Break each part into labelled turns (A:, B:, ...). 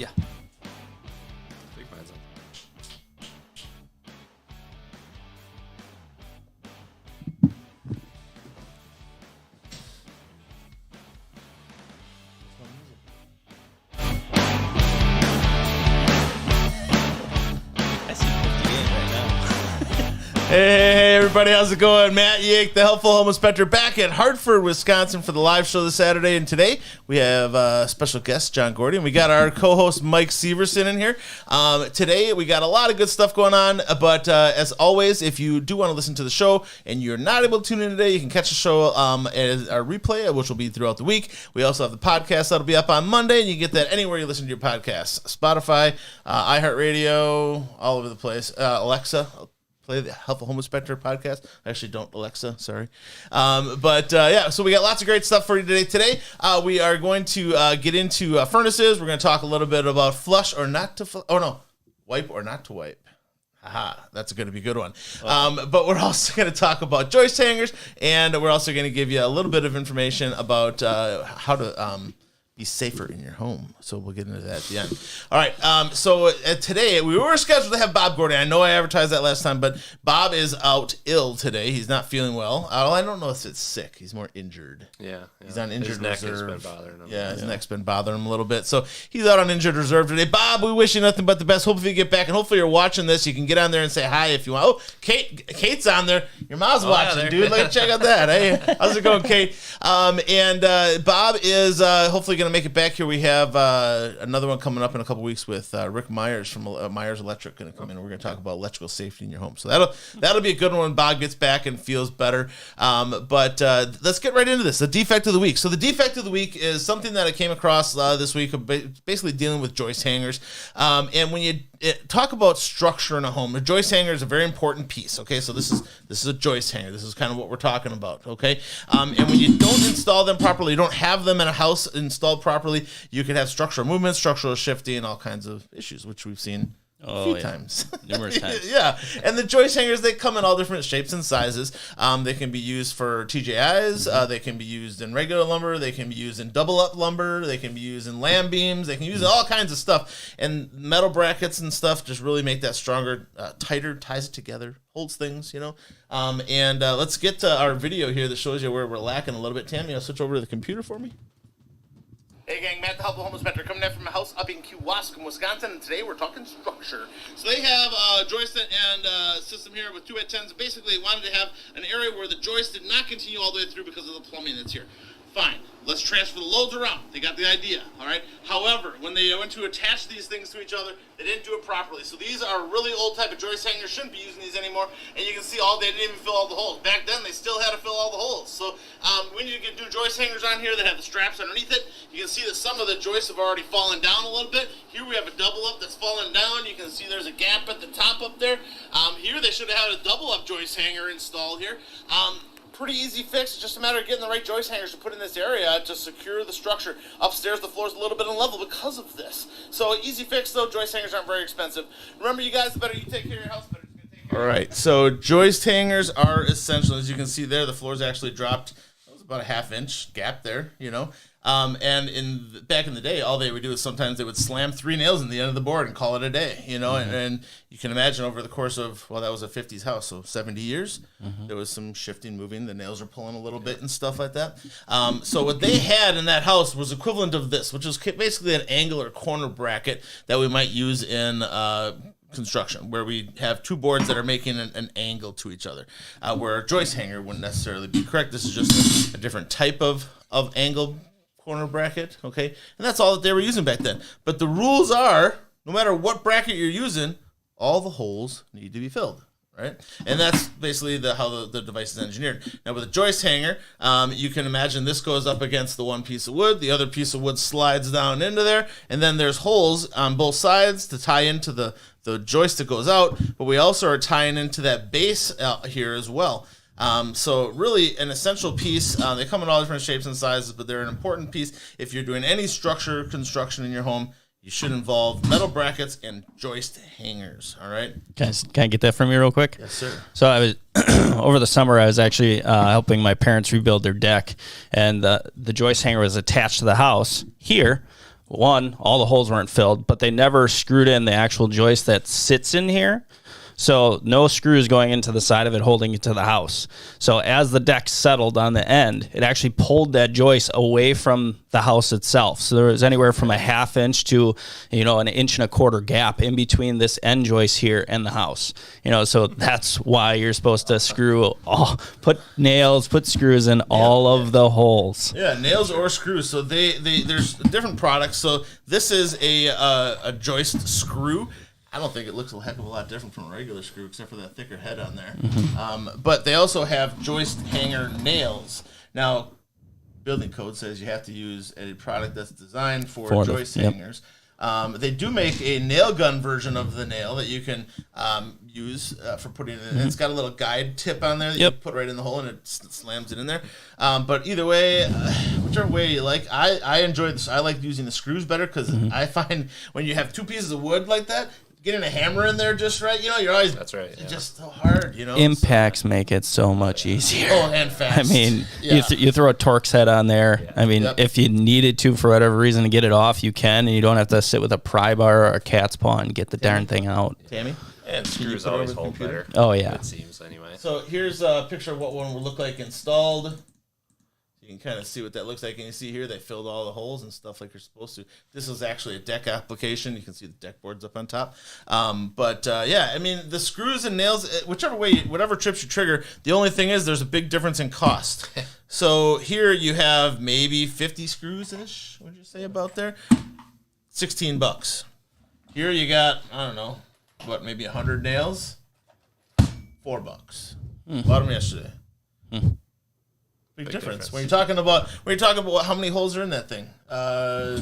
A: Yeah. Big mine's on.
B: I see 58 right now.
C: Hey, everybody, how's it going? Matt Yake, the Helpful Home Inspector, back at Hartford, Wisconsin for the live show this Saturday. And today we have a special guest, John Gordy, and we got our co-host, Mike Severson, in here. Today we got a lot of good stuff going on, but as always, if you do want to listen to the show and you're not able to tune in today, you can catch the show as our replay, which will be throughout the week. We also have the podcast that'll be up on Monday, and you get that anywhere you listen to your podcasts. Spotify, iHeartRadio, all over the place. Alexa, play the Helpful Home Inspector podcast. I actually don't, Alexa, sorry. Yeah, so we got lots of great stuff for you today. Today, we are going to get into furnaces. We're going to talk a little bit about flush or not to wipe or not to wipe. Aha, that's going to be a good one. But we're also going to talk about joist hangers, and we're also going to give you a little bit of information about how to be safer in your home. So we'll get into that at the end. All right. Today we were scheduled to have Bob Gordy. I know I advertised that last time, but Bob is out ill today. He's not feeling well. I don't know if it's sick. He's more injured.
A: Yeah.
C: He's on injured reserve.
A: His neck has been bothering him.
C: Yeah, his neck's been bothering him a little bit. So he's out on injured reserve today. Bob, we wish you nothing but the best. Hopefully you get back, and hopefully you're watching this. You can get on there and say hi if you want. Oh, Kate's on there. Your mom's watching, dude. Like, check out that. Hey, how's it going, Kate? Bob is hopefully going to make it back here. We have another one coming up in a couple weeks with Rick Myers from Myers Electric going to come in. We're going to talk about electrical safety in your home. So that'll be a good one when Bob gets back and feels better. Let's get right into this. The defect of the week. So the defect of the week is something that I came across this week, basically dealing with joist hangers. And when you talk about structure in a home, a joist hanger is a very important piece. Okay, so this is a joist hanger. This is kind of what we're talking about. Okay, and when you don't install them properly, you don't have them in a house installed properly, you can have structural movement, structural shifting, and all kinds of issues, which we've seen a few times.
B: Numerous times.
C: Yeah. And the joist hangers, they come in all different shapes and sizes. They can be used for TJIs. They can be used in regular lumber. They can be used in double up lumber. They can be used in lamb beams. They can use all kinds of stuff. And metal brackets and stuff just really make that stronger, tighter, ties it together, holds things, let's get to our video here that shows you where we're lacking a little bit. Tammy, I'll switch over to the computer for me. Hey gang, Matt the Helpful Home Inspector coming in from a house up in Kewaskum, Wisconsin, and today we're talking structure. So they have a joist and system here with 2x10s. Basically, they wanted to have an area where the joist did not continue all the way through because of the plumbing that's here. Fine, let's transfer the loads around. They got the idea, all right? However, when they went to attach these things to each other, they didn't do it properly. So these are really old type of joist hangers. Shouldn't be using these anymore. And you can see they didn't even fill all the holes. Back then, they still had to fill all the holes. So when you can do joist hangers on here that have the straps underneath it, you can see that some of the joists have already fallen down a little bit. Here we have a double up that's fallen down. You can see there's a gap at the top up there. Here they should have had a double up joist hanger installed here. Pretty easy fix. It's just a matter of getting the right joist hangers to put in this area to secure the structure. Upstairs, the floor's a little bit unlevel because of this. So easy fix, though. Joist hangers aren't very expensive. Remember, you guys, the better you take care of your house, the better it's going to take care of your house. All right, so joist hangers are essential. As you can see there, the floor's actually dropped. That was about a half-inch gap there, And back in the day, all they would do is sometimes they would slam 3 nails in the end of the board and call it a day, And you can imagine over the course of, that was a 50s house, so 70 years, there was some shifting, moving. The nails were pulling a little bit and stuff like that. So what they had in that house was equivalent of this, which is basically an angle or corner bracket that we might use in construction, where we have 2 boards that are making an angle to each other, where a joist hanger wouldn't necessarily be correct. This is just a different type of angle corner bracket, okay? And that's all that they were using back then. But the rules are, no matter what bracket you're using, all the holes need to be filled, right? And that's basically how the device is engineered. Now with a joist hanger, you can imagine this goes up against the one piece of wood, the other piece of wood slides down into there, and then there's holes on both sides to tie into the joist that goes out, but we also are tying into that base out here as well. So really an essential piece. They come in all different shapes and sizes, but they're an important piece. If you're doing any structure construction in your home, you should involve metal brackets and joist hangers. All right.
B: Can I get that from you real quick?
C: Yes, sir.
B: So I was over the summer. I was actually helping my parents rebuild their deck, and the joist hanger was attached to the house here,
D: one, all the holes weren't filled, but they never screwed in the actual joist that sits in here. So no screws going into the side of it holding it to the house. So as the deck settled on the end, it actually pulled that joist away from the house itself. So there was anywhere from a 1/2 inch to, an 1.25 inch gap in between this end joist here and the house. So that's why you're supposed to put nails, put screws in all of the holes.
C: Yeah, nails or screws. So there's different products. So this is a joist screw. I don't think it looks a heck of a lot different from a regular screw, except for that thicker head on there. But they also have joist hanger nails. Now, building code says you have to use a product that's designed for joist hangers. They do make a nail gun version of the nail that you can use for putting it in. It's got a little guide tip on there that you put right in the hole, and it slams it in there. But either way, whichever way you like, I enjoy this. I like using the screws better because I find when you have two pieces of wood like that, getting a hammer in there just right, you're always just so hard,
D: Impacts make it so much easier.
C: Oh, and fast.
D: I mean, you throw a Torx head on there. Yeah. I mean, if you needed to for whatever reason to get it off, you can, and you don't have to sit with a pry bar or a cat's paw and get the darn thing out.
C: Tammy?
A: And screws always hold better.
D: Oh, yeah.
A: It seems anyway.
C: So here's a picture of what one would look like installed. You can kind of see what that looks like, and you see here they filled all the holes and stuff like you're supposed to. This is actually a deck application. You can see the deck boards up on top. I mean, the screws and nails, whatever trips you trigger, the only thing is there's a big difference in cost. So here you have maybe 50 screws-ish, what would you say about there? $16. Here you got, I don't know, maybe 100 nails? $4. Bought them yesterday. Big difference. When you're talking about how many holes are in that thing,
D: 4,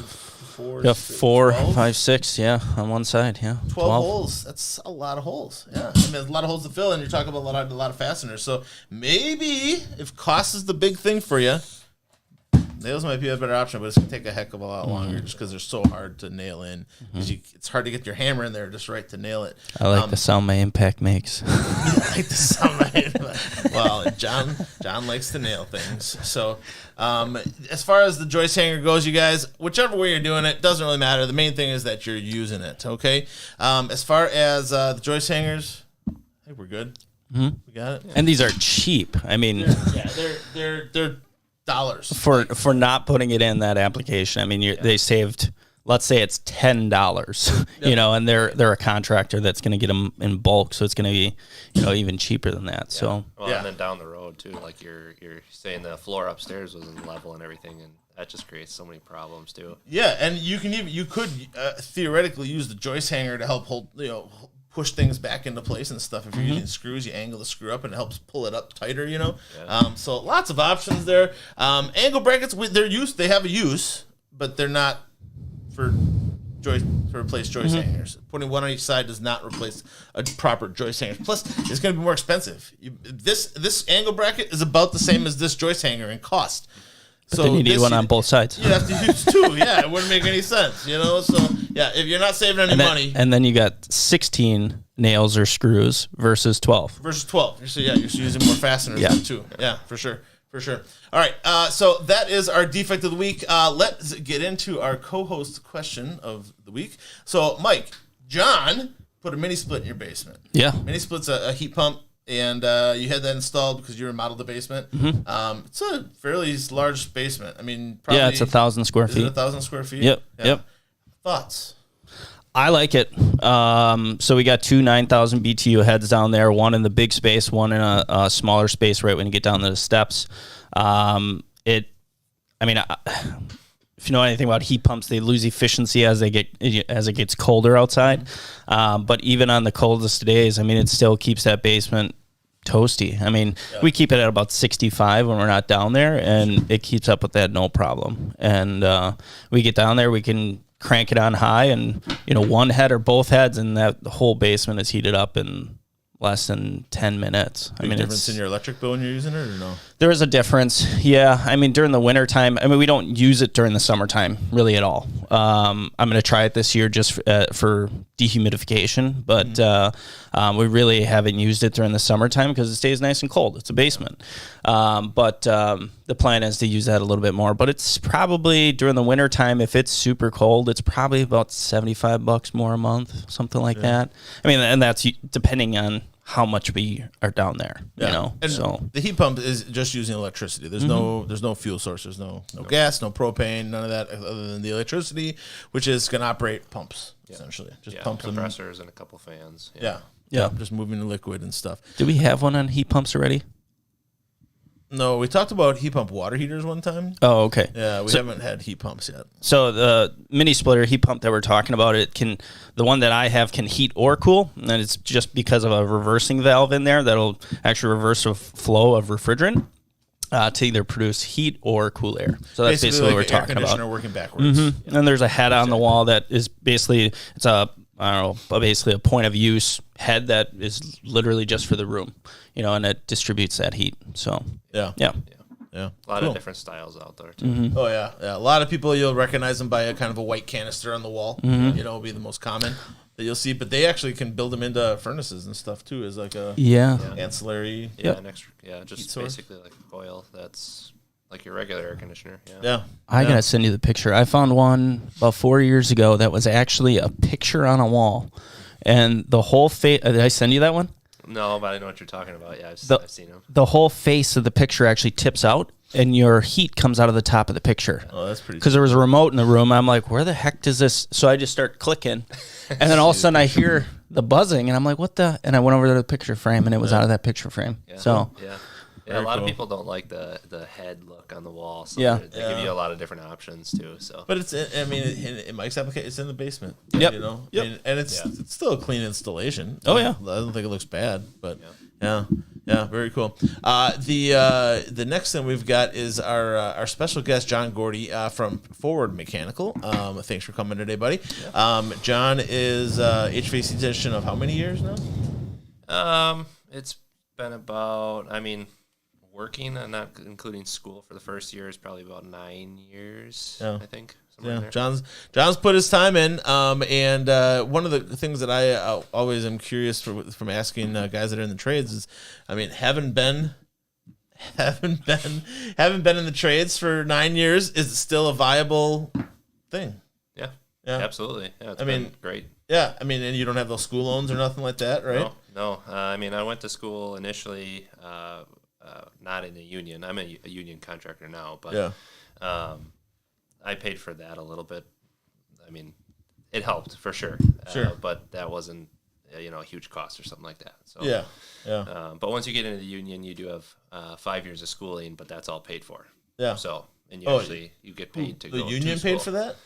D: 5, 6, on one side,
C: 12 holes. That's a lot of holes. Yeah, I mean, there's a lot of holes to fill, and you're talking about a lot of fasteners. So maybe if cost is the big thing for you, nails might be a better option, but it's gonna take a heck of a lot longer just because they're so hard to nail in. It's hard to get your hammer in there just right to nail it.
D: I like the sound my impact makes.
C: I like the sound well, John likes to nail things. So as far as the joist hanger goes, you guys, whichever way you're doing it, doesn't really matter. The main thing is that you're using it. Okay. As far as the joist hangers, I think we're good. We got it.
D: And these are cheap. I mean,
C: they're dollars
D: for not putting it in that application. I mean, they saved, let's say it's $10, and they're a contractor that's going to get them in bulk, so it's going to be, even cheaper than that. So
A: and then down the road too, like you're saying the floor upstairs wasn't level and everything, and that just creates so many problems too.
C: Yeah, and you could theoretically use the joist hanger to help hold, push things back into place and stuff. If you're using screws, you angle the screw up and it helps pull it up tighter, So lots of options there. Angle brackets, they have a use, but they're not to replace joist hangers. Putting one on each side does not replace a proper joist hanger. Plus, it's going to be more expensive. This angle bracket is about the same as this joist hanger in cost.
D: But then you need one on both sides.
C: You have to use two. Yeah, it wouldn't make any sense, So, if you're not saving any money.
D: And then you got 16 nails or screws versus 12.
C: Versus 12. So, you're using more fasteners than two. Yeah, for sure. All right, so that is our defect of the week. Let's get into our co-host question of the week. So, Mike, John put a mini split in your basement.
D: Yeah.
C: Mini split's a heat pump. And you had that installed because you remodeled the basement. It's a fairly large basement. I mean, probably,
D: it's 1,000 square feet.
C: 1,000 square feet?
D: Yep.
C: Thoughts?
D: I like it. So we got two 9,000 BTU heads down there, one in the big space, one in a smaller space right when you get down to the steps. If you know anything about heat pumps, they lose efficiency as it gets colder outside. But even on the coldest days, it still keeps that basement toasty. We keep it at about 65 when we're not down there, and it keeps up with that no problem. And we get down there, we can crank it on high, and one head or both heads, and the whole basement is heated up in less than 10 minutes.
C: Big difference in your electric bill when you're using it, or no?
D: There is a difference. Yeah. I mean, during the winter time, I mean, we don't use it during the summertime really at all. I'm going to try it this year just for dehumidification, but we really haven't used it during the summertime because it stays nice and cold. It's a basement. But the plan is to use that a little bit more, but it's probably during the winter time, if it's super cold, it's probably about $75 more a month, something like that. I mean, and that's depending on how much we are down there, you know.
C: And
D: so
C: the heat pump is just using electricity. There's no fuel source. There's no gas, no propane, none of that other than the electricity, which is going to operate pumps essentially. Just pumps them.
A: Compressors and a couple fans.
C: Yeah, just moving the liquid and stuff.
D: do we have one on heat pumps already?
C: No, we talked about heat pump water heaters one time.
D: Oh, okay.
C: Yeah, we haven't had heat pumps yet.
D: So the mini splitter heat pump that we're talking about, the one that I have can heat or cool, and it's just because of a reversing valve in there that'll actually reverse the flow of refrigerant to either produce heat or cool air. So that's basically what we're
C: like an air
D: talking
C: conditioner
D: about.
C: working backwards.
D: And then there's a head on the wall that is basically basically a point of use head that is literally just for the room, and it distributes that heat. So
C: Yeah.
D: yeah.
C: Yeah.
A: A lot
C: Cool.
A: of different styles out there too.
C: Oh yeah. A lot of people, you'll recognize them by a kind of a white canister on the wall. Will be the most common that you'll see. But they actually can build them into furnaces and stuff too, as like a ancillary.
A: Yeah, an extra. Yeah, just
C: source.
A: basically like a coil that's like your regular air conditioner. Yeah.
C: Yeah.
D: I gotta send you the picture. I found one about 4 years ago that was actually a picture on a wall, and the whole face. Did I send you that one?
A: No, but I know what you're talking about. Yeah, I've seen them.
D: The whole face of the picture actually tips out, and your heat comes out of the top of the picture.
C: Oh, that's pretty.
D: Because there was a remote in the room. I'm like, where the heck does this? So I just start clicking, and then all of a sudden I hear the buzzing, and I'm like, what the? And I went over to the picture frame, and it was out of that picture frame.
A: Yeah.
D: So
A: Yeah, a lot
C: cool.
A: of people don't like the head look on the wall. So
D: Yeah.
A: they give you a lot of different options too. So,
C: But it's, I mean, in Mike's application, it's in the basement.
D: Yep.
C: Yep.
D: Yep.
C: And it's still a clean installation.
D: Oh, yeah.
C: I don't think it looks bad, but yeah, very cool. The next thing we've got is our special guest, John Gordy from Forward Mechanical. Thanks for coming today, buddy. John is HVAC technician of how many years now?
A: it's been about, working and not including school for the first year is probably about 9 years.
C: Yeah.
A: I think. Somewhere in
C: Yeah,
A: there.
C: John's put his time in, and one of the things that I always am curious from asking guys that are in the trades is, having been in the trades for 9 years, is it still a viable thing?
A: Yeah.
C: Yeah.
A: Absolutely. Yeah. It's
C: mean,
A: been great.
C: Yeah, and you don't have those school loans or nothing like that, right?
A: No. I went to school initially, not in a union. I'm a union contractor now, but
C: Yeah.
A: I paid for that a little bit. It helped for sure.
C: Sure.
A: But that wasn't, a huge cost or something like that. So
C: Yeah.
A: but once you get into the union, you do have 5 years of schooling, but that's all paid for.
C: Yeah.
A: So and you get paid to
C: The
A: go.
C: union
A: to
C: paid
A: school.
C: for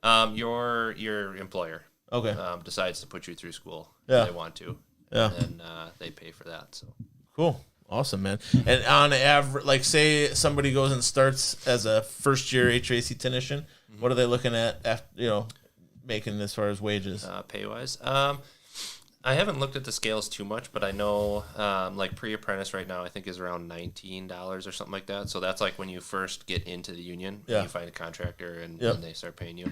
C: that?
A: Your employer
C: Okay.
A: decides to put you through school
C: Yeah.
A: if they want to.
C: Yeah.
A: And they pay for that. So
C: Cool. Awesome, man. And on average, like say somebody goes and starts as a first year HVAC technician, what are they looking at after, making as far as wages?
A: pay wise, I haven't looked at the scales too much, but I know like pre-apprentice right now I think is around $19 or something like that. So that's like when you first get into the union,
C: Yeah.
A: you find a contractor and
C: Yep.
A: then they start paying you.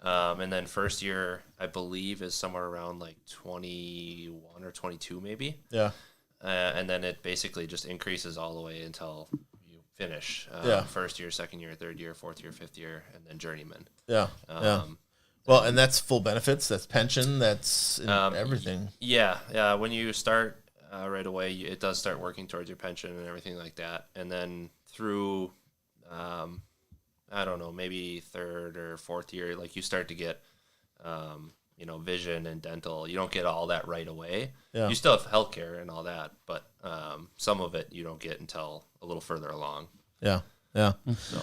A: And then first year I believe is somewhere around like 21 or 22 maybe.
C: Yeah.
A: And then it basically just increases all the way until you finish.
C: Yeah.
A: First year, second year, third year, fourth year, fifth year, and then journeyman.
C: Yeah. Yeah. Well, and that's full benefits. That's pension. That's everything.
A: Yeah. When you start right away, it does start working towards your pension and everything like that. And then through, I don't know, maybe third or fourth year, like you start to get, vision and dental. You don't get all that right away.
C: Yeah.
A: You still have healthcare and all that, but some of it you don't get until a little further along.
C: Yeah. Yeah.
A: So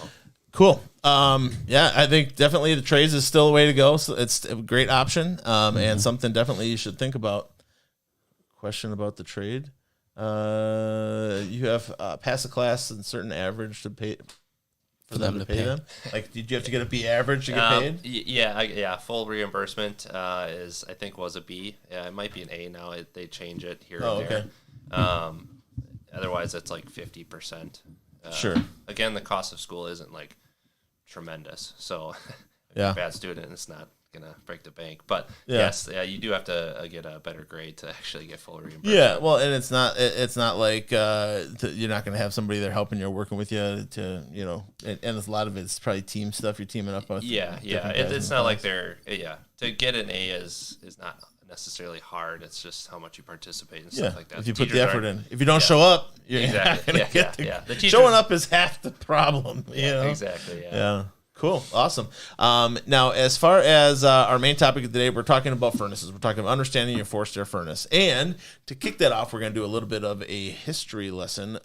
C: Cool. Yeah, I think definitely the trades is still a way to go. So it's a great option, and something definitely you should think about. Question about the trade. You have pass a class and certain average to pay for them to pay them. Like, did you have to get a B average to get paid?
A: Yeah. Full reimbursement is I think was a B. Yeah, it might be an A now. They change it here and there.
C: Okay.
A: Otherwise, it's like 50%.
C: Sure.
A: Again, the cost of school isn't like tremendous, so if
C: Yeah.
A: you're a bad student, it's not gonna break the bank. But
C: Yeah.
A: yes, you do have to get a better grade to actually get full reimbursement.
C: Yeah, well, and it's not like you're not going to have somebody there helping you or working with you to and a lot of it's probably team stuff. You're teaming up with.
A: Yeah.
C: different guys
A: It's
C: in
A: not
C: the
A: like
C: class.
A: they're to get an A is not necessarily hard. It's just how much you participate and
C: Yeah,
A: stuff like that.
C: if you put the
A: Teachers
C: effort
A: aren't-
C: in. If you don't show up, you're
A: Exactly.
C: not going to
A: Yeah. The teachers-
C: showing up is half the problem. You know?
A: Exactly. Yeah.
C: Yeah. Cool. Awesome. Now, as far as our main topic of the day, we're talking about furnaces. We're talking about understanding your forced air furnace. And to kick that off, we're going to do a little bit of a history lesson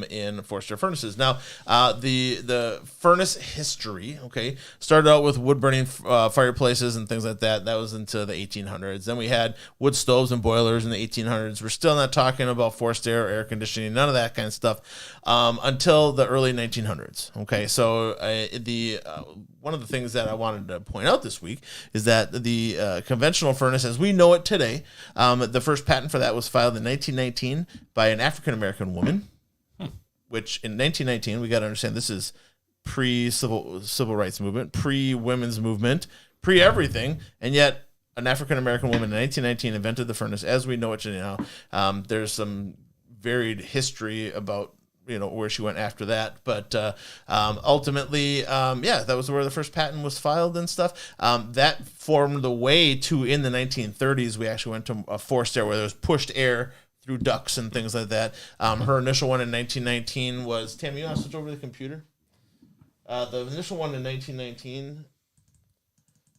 C: in forced air furnaces. Now, the furnace history, okay, started out with wood burning fireplaces and things like that. That was into the 1800s. Then we had wood stoves and boilers in the 1800s. We're still not talking about forced air conditioning, none of that kind of stuff until the early 1900s. Okay, so one of the things that I wanted to point out this week is that the conventional furnace, as we know it today, the first patent for that was filed in 1919 by an African-American woman, which in 1919, we got to understand this is pre-civil rights movement, pre-women's movement, pre-everything, and yet an African-American woman in 1919 invented the furnace as we know it today now. There's some varied history about where she went after that. But ultimately, that was where the first patent was filed and stuff. That formed the way to, in the 1930s, we actually went to a forced air where there was pushed air through ducts and things like that. Her initial one in 1919 was, Tammy, you want to switch over to the computer? The initial one in 1919,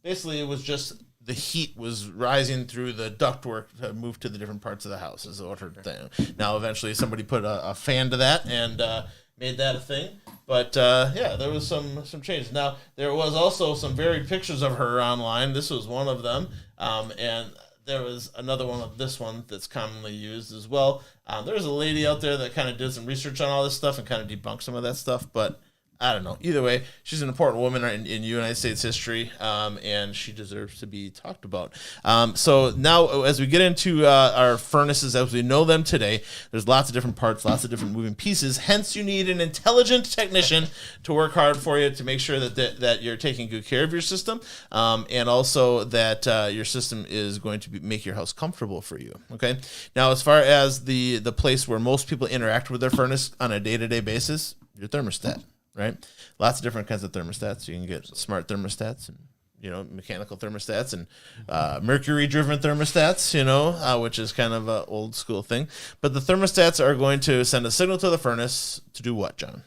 C: basically it was just the heat was rising through the ductwork to move to the different parts of the house is what her thing. Now, eventually, somebody put a fan to that and made that a thing. But, there was some changes. Now, there was also some varied pictures of her online. This was one of them. And there was another one of this one that's commonly used as well. There's a lady out there that kind of did some research on all this stuff and kind of debunked some of that stuff. But I don't know. Either way, she's an important woman in United States history, and she deserves to be talked about. So now, as we get into our furnaces as we know them today, there's lots of different parts, lots of different moving pieces. Hence, you need an intelligent technician to work hard for you to make sure that you're taking good care of your system, and also that your system is going to make your house comfortable for you. Okay. Now, as far as the place where most people interact with their furnace on a day-to-day basis, your thermostat. Right, lots of different kinds of thermostats. You can get smart thermostats and mechanical thermostats and mercury-driven thermostats. Which is kind of an old school thing. But the thermostats are going to send a signal to the furnace to do what, John?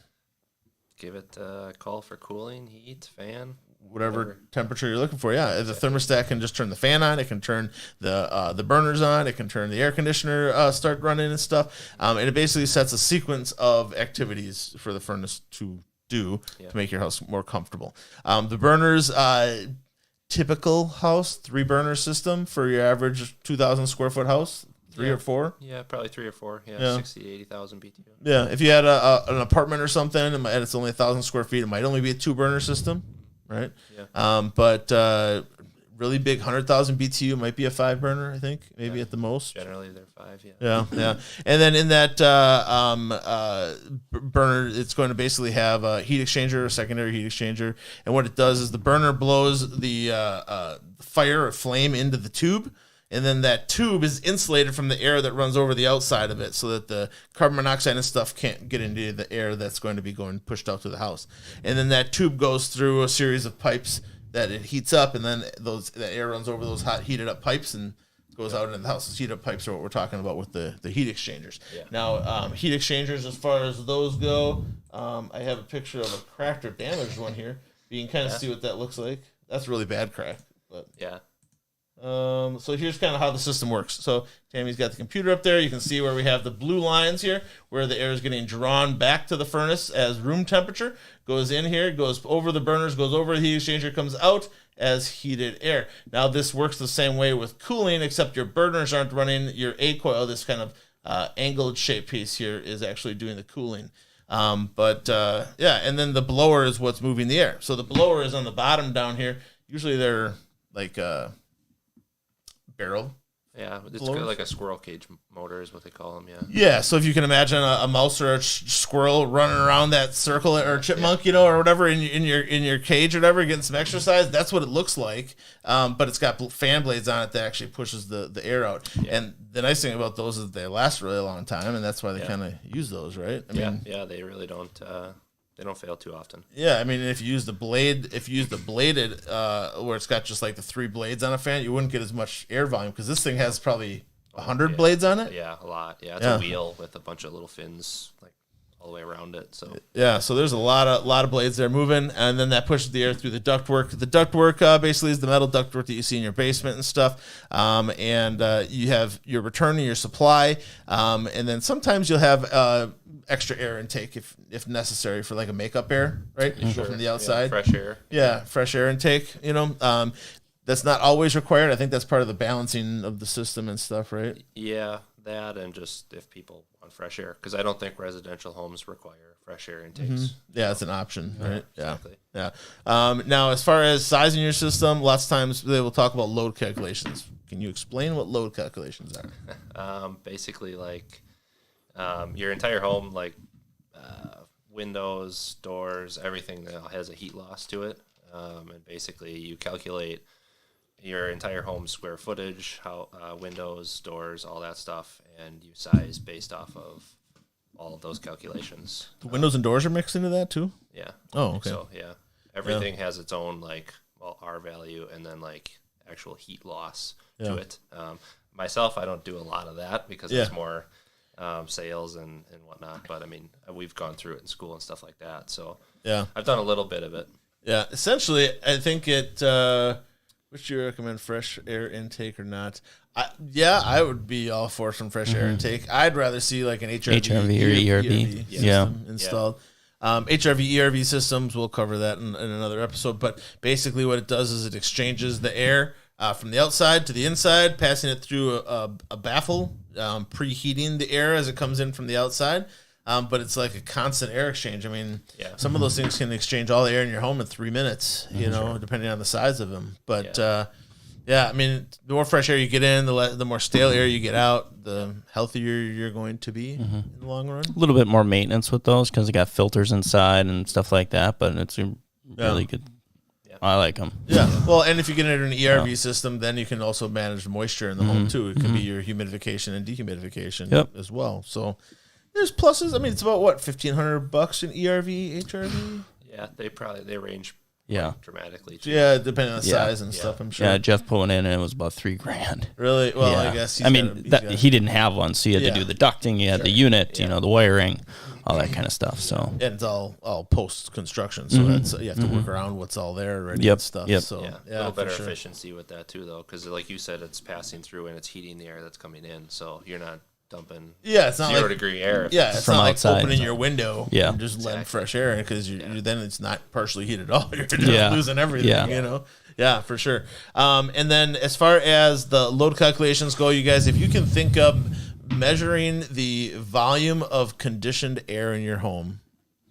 A: Give it a call for cooling, heat, fan,
C: whatever temperature you're looking for. Yeah, the thermostat can just turn the fan on. It can turn the burners on. It can turn the air conditioner start running and stuff. And it basically sets a sequence of activities for the furnace to do to make your house more comfortable. The burners, typical house, 3-burner system for your average 2,000 square foot house, 3 or 4.
A: Yeah, probably 3 or 4. Yeah,
C: Yeah.
A: 60, 80,000 BTU.
C: Yeah, if you had an apartment or something and it's only 1,000 square feet, it might only be a 2-burner system, right?
A: Yeah.
C: But really big 100,000 BTU might be a 5-burner, I think, maybe at the most.
A: Generally, they're 5. Yeah.
C: Yeah. And then in that burner, it's going to basically have a heat exchanger, a secondary heat exchanger. And what it does is the burner blows the fire or flame into the tube. And then that tube is insulated from the air that runs over the outside of it so that the carbon monoxide and stuff can't get into the air that's going to be pushed out to the house. And then that tube goes through a series of pipes that it heats up, and then the air runs over those hot heated up pipes and goes out into the house. Those heat up pipes are what we're talking about with the heat exchangers.
A: Yeah.
C: Now, heat exchangers, as far as those go, I have a picture of a cracked or damaged one here. You can kind of see what that looks like. That's really bad crack. But
A: Yeah.
C: so here's kind of how the system works. So Tammy's got the computer up there. You can see where we have the blue lines here, where the air is getting drawn back to the furnace as room temperature. Goes in here, goes over the burners, goes over the heat exchanger, comes out as heated air. Now this works the same way with cooling, except your burners aren't running. Your A-coil, this kind of angled shape piece here, is actually doing the cooling. And then the blower is what's moving the air. So the blower is on the bottom down here. Usually they're like barrel
A: Yeah, it's
C: Blowers?
A: like a squirrel cage motor is what they call them. Yeah.
C: Yeah, so if you can imagine a mouse or a squirrel running around that circle or a chipmunk, you know, or whatever in your cage or whatever, getting some exercise, that's what it looks like. But it's got fan blades on it that actually pushes the air out. And the nice thing about those is they last a really long time, and that's why they kind of use those, right? I mean,
A: Yeah, they really don't. They don't fail too often.
C: yeah, I mean, if you use the bladed, where it's got just like the 3 blades on a fan, you wouldn't get as much air volume because this thing has probably 100 blades on it.
A: Yeah, a lot. Yeah, it's a wheel with a bunch of little fins like all the way around it. So
C: Yeah, so there's a lot of blades there moving, and then that pushes the air through the ductwork. The ductwork basically is the metal ductwork that you see in your basement and stuff. And you have your return and your supply, and then sometimes you'll have extra air intake if necessary for like a makeup air, right? Go from the outside.
A: fresh air.
C: Yeah, fresh air intake. You know, that's not always required. I think that's part of the balancing of the system and stuff, right?
A: Yeah, that and just if people want fresh air, because I don't think residential homes require fresh air intakes.
C: Yeah, it's an option, right? Yeah.
A: Exactly.
C: Yeah. Now, as far as sizing your system, lots of times they will talk about load calculations. Can you explain what load calculations are?
A: Basically, like your entire home, like windows, doors, everything that has a heat loss to it, and basically you calculate your entire home square footage, how windows, doors, all that stuff, and you size based off of all of those calculations.
C: The windows and doors are mixed into that too?
A: Yeah.
C: Oh, okay.
A: So yeah, everything has its own like R value and then like actual heat loss to it. Myself, I don't do a lot of that because it's more sales and whatnot. But I mean, we've gone through it in school and stuff like that. So
C: Yeah.
A: I've done a little bit of it.
C: Yeah. Essentially, I think it. Would you recommend fresh air intake or not? I would be all for some fresh air intake. I'd rather see like an HRV
D: or ERV.
C: system installed. HRV, ERV systems, we'll cover that in another episode. But basically what it does is it exchanges the air from the outside to the inside, passing it through a baffle, preheating the air as it comes in from the outside. But it's like a constant air exchange. I mean, some of those things can exchange all the air in your home in 3 minutes, you know, depending on the size of them. But, I mean, the more fresh air you get in, the more stale air you get out, the healthier you're going to be in the long run.
D: A little bit more maintenance with those because they got filters inside and stuff like that, but it's a really good. I like them.
C: Yeah. Well, and if you get into an ERV system, then you can also manage moisture in the home too. It can be your humidification and dehumidification as well. So there's pluses. I mean, it's about what, $1,500 in ERV, HRV?
A: Yeah, they range dramatically too.
C: Yeah, depending on the size and stuff, I'm sure.
D: Yeah, Jeff put one in and it was about $3,000.
C: Really? Well, I guess
D: he didn't have one, so you had to do the ducting, you had the unit, you know, the wiring, all that kind of stuff. So
C: and it's all post construction, so that's you have to work around what's all there already and stuff. So
A: a little better efficiency with that too, though, because like you said, it's passing through and it's heating the air that's coming in, so you're not dumping
C: it's not
A: 0 degree air.
C: It's
D: from
C: not
D: outside.
C: like opening your window and just letting fresh air in because then it's not partially heated at all. You're just losing everything, you know? Yeah, for sure. And then as far as the load calculations go, you guys, if you can think of measuring the volume of conditioned air in your home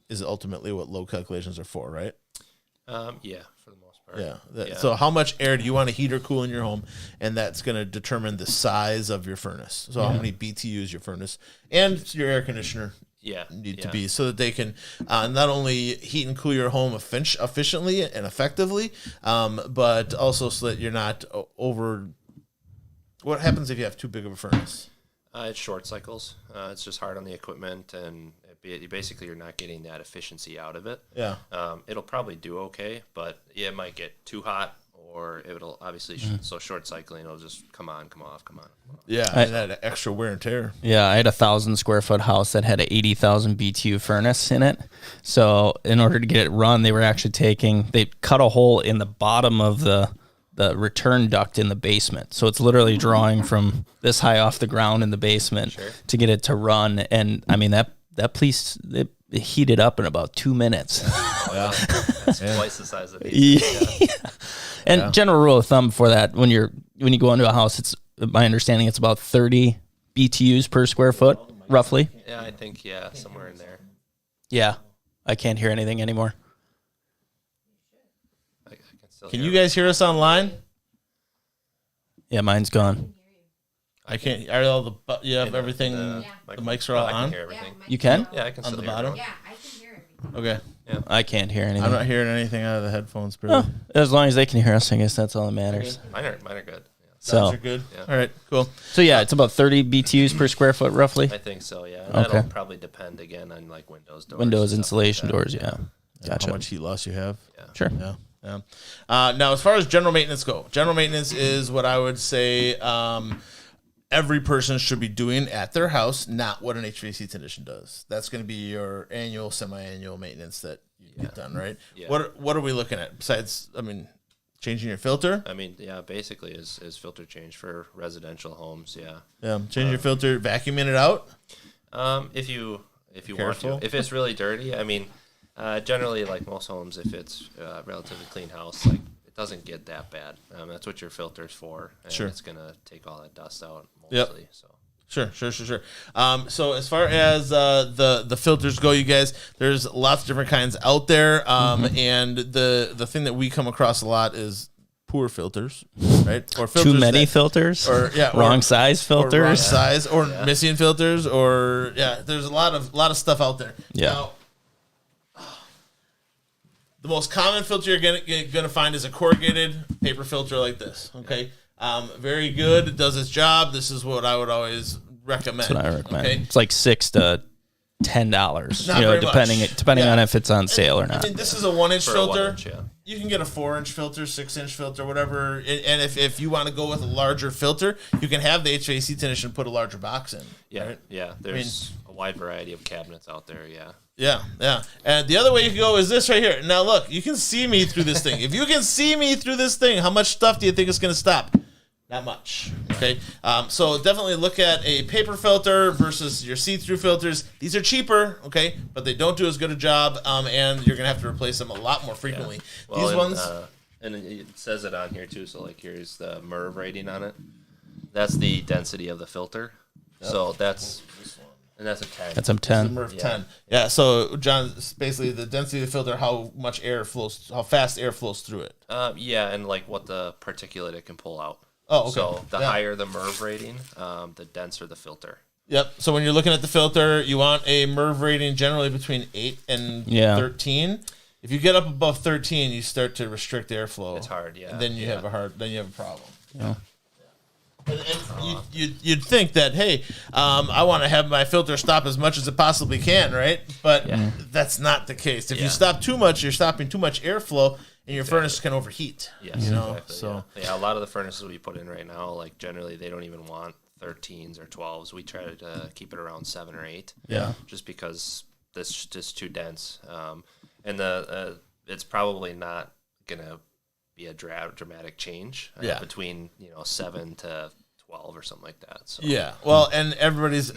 C: is ultimately what load calculations are for, right?
A: Yeah, for the most part.
C: Yeah. So how much air do you want to heat or cool in your home? And that's going to determine the size of your furnace. So how many BTUs your furnace and your air conditioner need to be, so that they can not only heat and cool your home efficiently and effectively, but also so that you're not over. What happens if you have too big of a furnace?
A: It's short cycles. It's just hard on the equipment, and basically you're not getting that efficiency out of it.
C: Yeah.
A: It'll probably do okay, but it might get too hot, or it'll obviously so short cycling. It'll just come on, come off, come on.
C: Yeah, and that extra wear and tear.
D: Yeah, I had a 1,000 square foot house that had an 80,000 BTU furnace in it. So in order to get it run, they cut a hole in the bottom of the return duct in the basement. So it's literally drawing from this high off the ground in the basement to get it to run. And I mean, that place, it heated up in about 2 minutes.
A: That's twice the size of it.
D: And general rule of thumb for that, when you go into a house, it's my understanding it's about 30 BTUs per square foot, roughly.
A: Yeah, I think somewhere in there.
D: Yeah, I can't hear anything anymore.
C: Can you guys hear us online?
D: Yeah, mine's gone.
C: I can't. Are all you have everything?
A: Yeah.
C: The mics are all
A: I can
C: on.
A: hear everything.
D: You can?
A: Yeah, I can
C: On
A: still
C: the
A: hear
C: bottom?
A: everything.
E: Yeah, I can hear everything.
C: Okay.
D: I can't hear anything.
C: I'm not hearing anything out of the headphones, really.
D: Oh, as long as they can hear us, I guess that's all that matters.
A: Mine are good. Yeah.
C: Sounds
D: So,
C: are good.
A: Yeah.
C: All right. Cool.
D: so yeah, it's about 30 BTUs per square foot, roughly.
A: I think so. Yeah. And
D: Okay.
A: that'll probably depend again on like windows, doors,
D: Windows,
A: and stuff like
D: insulation
A: that.
D: doors, yeah. Gotcha.
C: How much heat loss you have?
D: Sure.
C: Yeah. Yeah. Now, as far as general maintenance go, general maintenance is what I would say every person should be doing at their house, not what an HVAC technician does. That's going to be your annual, semi-annual maintenance that you get done, right?
A: Yeah.
C: What are we looking at besides? I mean, changing your filter.
A: I mean, yeah, basically is filter change for residential homes. Yeah.
C: Yeah, change your filter, vacuuming it out.
A: If you want
C: Careful.
A: to, if it's really dirty, I mean, generally like most homes, if it's a relatively clean house, like it doesn't get that bad. That's what your filter's for, and
C: Sure.
A: it's gonna take all that dust out
C: Yep.
A: mostly. So.
C: Sure. So as far as the filters go, you guys, there's lots of different kinds out there, and the thing that we come across a lot is poor filters, right? Or filters
D: Too many
C: that-
D: filters?
C: or
D: wrong size
C: or
D: filters?
C: wrong size, or missing filters, or there's a lot of stuff out there.
D: Yeah.
C: Now, the most common filter you're gonna find is a corrugated paper filter like this. Okay, very good. It does its job. This is what I would always recommend.
D: That's what I recommend.
C: Okay.
D: It's like $6 to $10,
C: Not very
D: depending
C: much.
D: depending
C: Yeah.
D: on if it's on sale or
C: I
D: not.
C: mean, this is a 1-inch
A: For a
C: filter.
A: 1 inch, yeah.
C: You can get a 4-inch filter, 6-inch filter, whatever. And if you want to go with a larger filter, you can have the HVAC technician put a larger box in.
A: Yeah,
C: right?
A: yeah. There's a wide variety of cabinets out there. Yeah.
C: Yeah. And the other way you can go is this right here. Now, look, you can see me through this thing. If you can see me through this thing, how much stuff do you think it's going to stop? Not much. Okay. So definitely look at a paper filter versus your see-through filters. These are cheaper, okay, but they don't do as good a job, and you're going to have to replace them a lot more frequently.
A: Well,
C: These
A: and,
C: ones.
A: and it says it on here too. So like here's the MERV rating on it. That's the density of the filter. So that's a 10.
D: That's a
C: The
D: 10.
C: MERV
A: Yeah.
C: 10. Yeah, so John, it's basically the density of the filter, how much air flows, how fast air flows through it.
A: Yeah, and like what the particulate it can pull out.
C: Oh, okay.
A: So the
C: Yeah.
A: higher the MERV rating, the denser the filter.
C: Yep. So when you're looking at the filter, you want a MERV rating generally between 8 and
D: Yeah.
C: 13. If you get up above 13, you start to restrict airflow.
A: It's hard, yeah.
C: And then you
A: Yeah.
C: have a problem.
D: Yeah.
C: And you'd think that, hey, I want to have my filter stop as much as it possibly can, right? But that's not the case. If you
A: Yeah.
C: stop too much, you're stopping too much airflow, and your furnace can overheat.
A: Yes,
C: you know.
A: exactly,
C: So
A: yeah, a lot of the furnaces we put in right now, like generally they don't even want 13s or 12s. We try to keep it around 7 or 8.
C: Yeah.
A: Just because this is just too dense, and the it's probably not gonna be a dramatic change
C: Yeah.
A: between 7 to 12 or something like that. So
C: yeah, well, and everybody's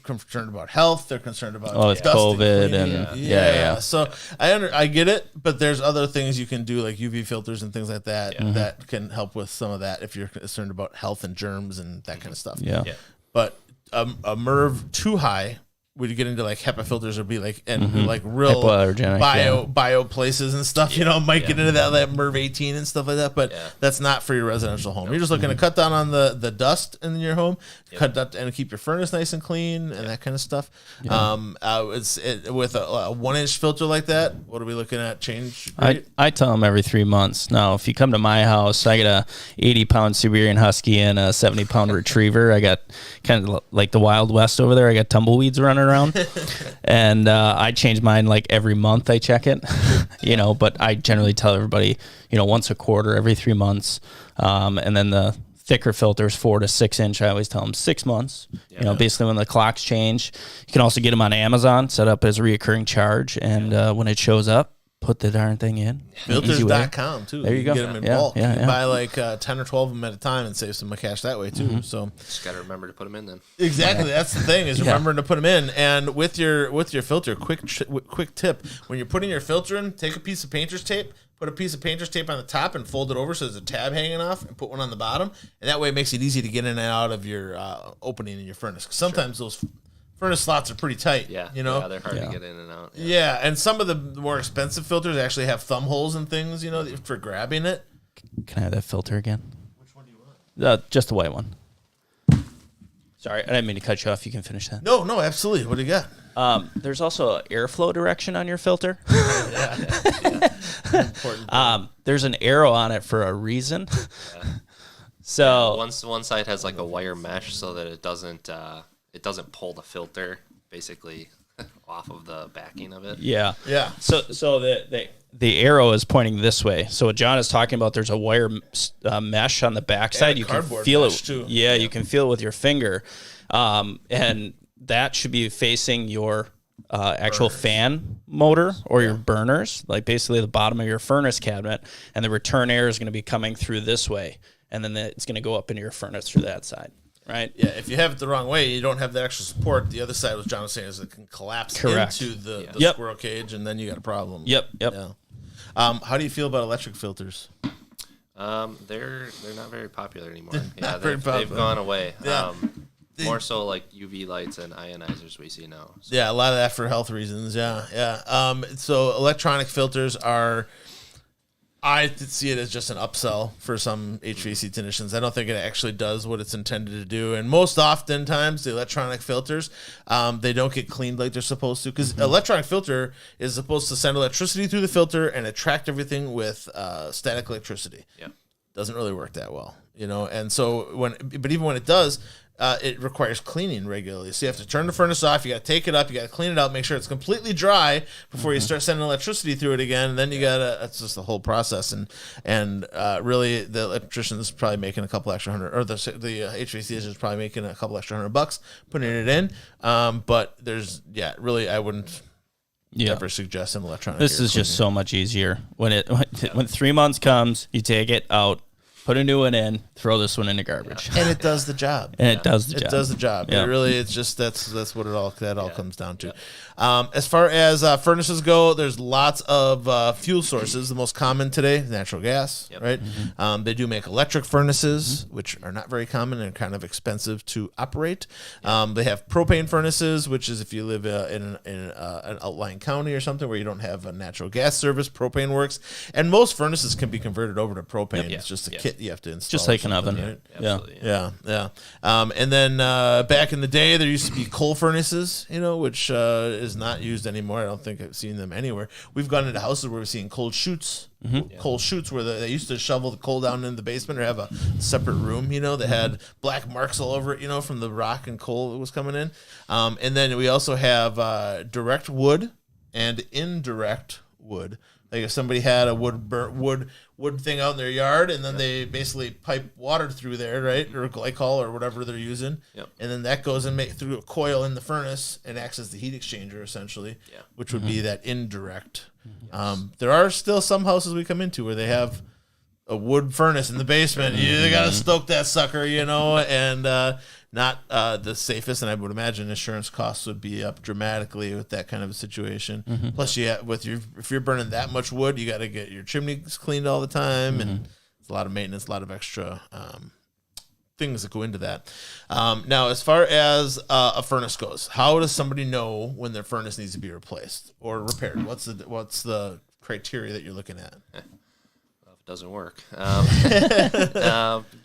C: concerned about health. They're concerned about
D: Oh, it's
C: dust
D: COVID
C: cleaning.
D: and- yeah.
C: So I get it, but there's other things you can do like UV filters and things like that that can help with some of that if you're concerned about health and germs and that kind of stuff.
D: Yeah.
A: yeah,
C: But a MERV too high would you get into like HEPA filters or be like like real
D: Hypoallergenic,
C: bio places and stuff, might get into that MERV 18 and stuff like that, but
A: Yeah.
C: that's not for your residential home. You're just looking to cut down on the dust in your home, cut that and keep your furnace nice and clean and that kind of stuff. With a 1-inch filter like that, what are we looking at? Change rate?
D: I tell them every 3 months. Now, if you come to my house, I got a 80-pound Siberian Husky and a 70-pound Retriever. I got kind of like the Wild West over there. I got tumbleweeds running around, and I change mine like every month. I check it, But I generally tell everybody, once a quarter, every 3 months, and then the thicker filters, 4 to 6 inch. I always tell them 6 months. Basically when the clocks change. You can also get them on Amazon, set up as a reoccurring charge, and when it shows up, put the darn thing in. Easy way.
C: Filters.com too.
D: There you
C: can
D: go.
C: Get them in
D: Yeah,
C: bulk.
D: yeah,
C: you can
D: yeah.
C: buy like 10 or 12 of them at a time and save some cash that way too. So
A: just gotta remember to put them in then.
C: exactly, that's the thing is remembering to put them in. And with your filter, quick tip: when you're putting your filter in, take a piece of painter's tape, put a piece of painter's tape on the top, and fold it over so there's a tab hanging off, and put one on the bottom, and that way it makes it easy to get in and out of your opening in your furnace. 'Cause sometimes those furnace slots are pretty tight.
A: Yeah,
C: yeah,
A: they're hard
D: Yeah.
A: to get in and out.
C: Yeah, and some of the more expensive filters actually have thumb holes and things, for grabbing it.
D: Can I have that filter again? Which one do you want? Just the white one. Sorry, I didn't mean to cut you off. You can finish that.
C: No, absolutely. What do you got?
D: There's also an airflow direction on your filter.
C: Important.
D: There's an arrow on it for a reason. So
A: One side has like a wire mesh so that it doesn't pull the filter basically off of the backing of it.
D: yeah.
C: Yeah.
D: So the arrow is pointing this way. So what John is talking about, there's a wire mesh on the backside. You can
C: cardboard
D: feel
C: mesh
D: it.
C: too.
D: Yeah, you can feel it with your finger, and that should be facing your actual fan motor or your burners, like basically the bottom of your furnace cabinet, and the return air is going to be coming through this way, and then it's going to go up into your furnace through that side. Right.
C: Yeah, if you have it the wrong way, you don't have the extra support. The other side, what John was saying, is it can collapse
D: Correct.
C: into the
D: Yep.
C: squirrel cage, and then you got a problem.
D: Yep.
C: Yeah. How do you feel about electric filters?
A: They're not very popular anymore. Yeah,
C: very
A: they've
C: popular.
A: gone away.
C: Yeah.
A: More so like UV lights and ionizers we see now. So,
C: Yeah, a lot of that for health reasons. Yeah, yeah. So electronic filters are, I see it as just an upsell for some HVAC technicians. I don't think it actually does what it's intended to do. And most oftentimes, the electronic filters, they don't get cleaned like they're supposed to, because electronic filter is supposed to send electricity through the filter and attract everything with static electricity.
A: yeah.
C: Doesn't really work that well, you know. And so but even when it does, it requires cleaning regularly. So you have to turn the furnace off. You got to take it up. You got to clean it out. Make sure it's completely dry before you start sending electricity through it again. And then you got to. That's just the whole process. And really, the electrician is probably making a couple extra hundred, or the HVAC is probably making a couple extra $100 putting it in. But really, I wouldn't.
D: Yeah.
C: Ever suggest an electronic.
D: This
C: air
D: is just
C: cleaner.
D: so much easier. When 3 months comes, you take it out, put a new one in, throw this one in the garbage,
C: And it does the job.
D: and it does the job.
C: It does the job.
D: Yeah.
C: It really, it's just that's what it all comes down to. As far as furnaces go, there's lots of fuel sources. The most common today is natural gas, right? They do make electric furnaces, which are not very common and kind of expensive to operate. They have propane furnaces, which is if you live in an outlying county or something where you don't have a natural gas service, propane works. And most furnaces can be converted over to propane. It's just a kit you have to install.
D: Just like an
C: or something,
D: oven.
C: right?
A: Absolutely.
C: Yeah. And then back in the day, there used to be coal furnaces, which is not used anymore. I don't think I've seen them anywhere. We've gone into houses where we've seen coal chutes. Coal chutes where they used to shovel the coal down in the basement or have a separate room, that had black marks all over it, from the rock and coal that was coming in. And then we also have direct wood and indirect wood. Like if somebody had a wood thing out in their yard, and then they basically pipe water through there, right, or glycol or whatever they're using, and then that goes and through a coil in the furnace and acts as the heat exchanger essentially, which would be that indirect. There are still some houses we come into where they have a wood furnace in the basement. You got to stoke that sucker, and not the safest. And I would imagine insurance costs would be up dramatically with that kind of a situation. Plus, if you're burning that much wood, you got to get your chimneys cleaned all the time, and it's a lot of maintenance, a lot of extra things that go into that. Now, as far as a furnace goes, how does somebody know when their furnace needs to be replaced or repaired? What's the criteria that you're looking at?
A: Doesn't work.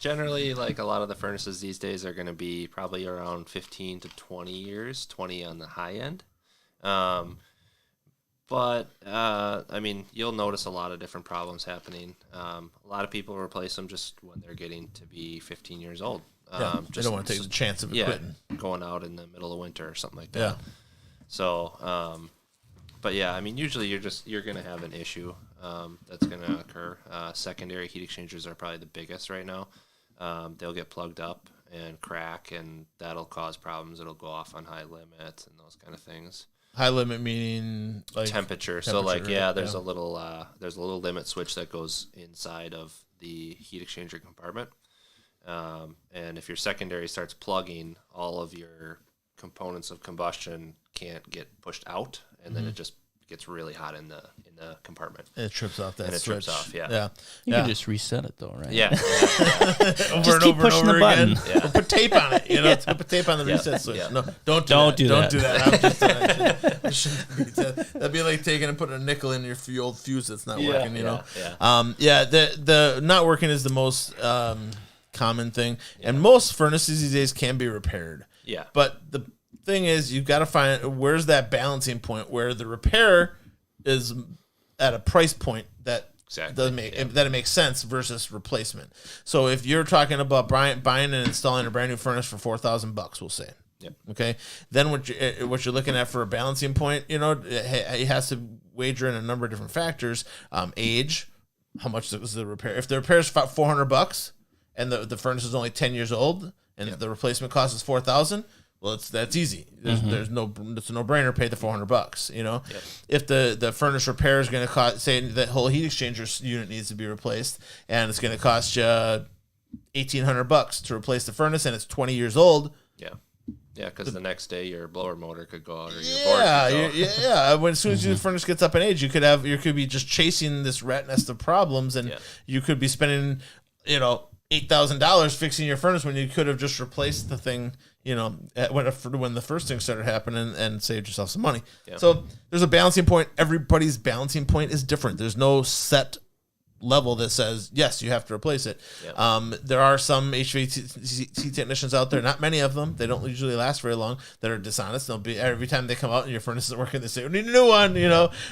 A: Generally, like a lot of the furnaces these days are going to be probably around 15 to 20 years, 20 on the high end. But you'll notice a lot of different problems happening. A lot of people replace them just when they're getting to be 15 years old.
C: They don't want to take the chance of it quitting.
A: Going out in the middle of winter or something like that.
C: Yeah.
A: So, but yeah, usually you're going to have an issue that's going to occur. Secondary heat exchangers are probably the biggest right now. They'll get plugged up and crack, and that'll cause problems. It'll go off on high limits and those kind of things.
C: High limit meaning like
A: temperature. So there's a little limit switch that goes inside of the heat exchanger compartment. And if your secondary starts plugging, all of your components of combustion can't get pushed out, and then it just gets really hot in the compartment.
C: And it trips off that
A: and it
C: switch.
A: trips off,
C: Yeah.
D: You can just reset it though, right?
A: Yeah.
C: Over and
D: keep
C: over and
D: pushing
C: over
D: the button.
C: again. Or put tape on it, put tape on the reset switch.
A: Yeah.
C: No, don't do that. I'm just I shouldn't be that'd be like taking and putting a nickel in your old fuse that's not working, The not working is the most common thing, and most furnaces these days can be repaired.
A: Yeah.
C: But the thing is, you've got to find where's that balancing point where the repair is at a price point that
A: Exactly,
C: doesn't make that it makes sense versus replacement. So if you're talking about buying and installing a brand new furnace for $4,000, we'll say.
A: Yep.
C: Okay. Then what you're looking at for a balancing point, it has to wager in a number of different factors. Age, how much is the repair? If the repair is about $400 and the furnace is only 10 years old and the replacement cost is $4,000, well, that's easy. It's a no brainer. Pay the $400.
A: Yep.
C: If the furnace repair is going to cost, say that whole heat exchanger unit needs to be replaced, and it's going to cost you $1,800 to replace the furnace, and it's 20 years old.
A: Yeah. Yeah, because the next day your blower motor could go out or your board could go.
C: Yeah. When as soon as your furnace gets up in age, you could be just chasing this rat nest of problems, and you could be spending $8,000 fixing your furnace when you could have just replaced the thing. When the first thing started happening and saved yourself some money.
A: Yeah.
C: So there's a balancing point. Everybody's balancing point is different. There's no set level that says, yes, you have to replace it.
A: Yeah.
C: There are some HVAC technicians out there, not many of them, they don't usually last very long, that are dishonest. They'll be, every time they come out and your furnace isn't working, they say, we need a new one,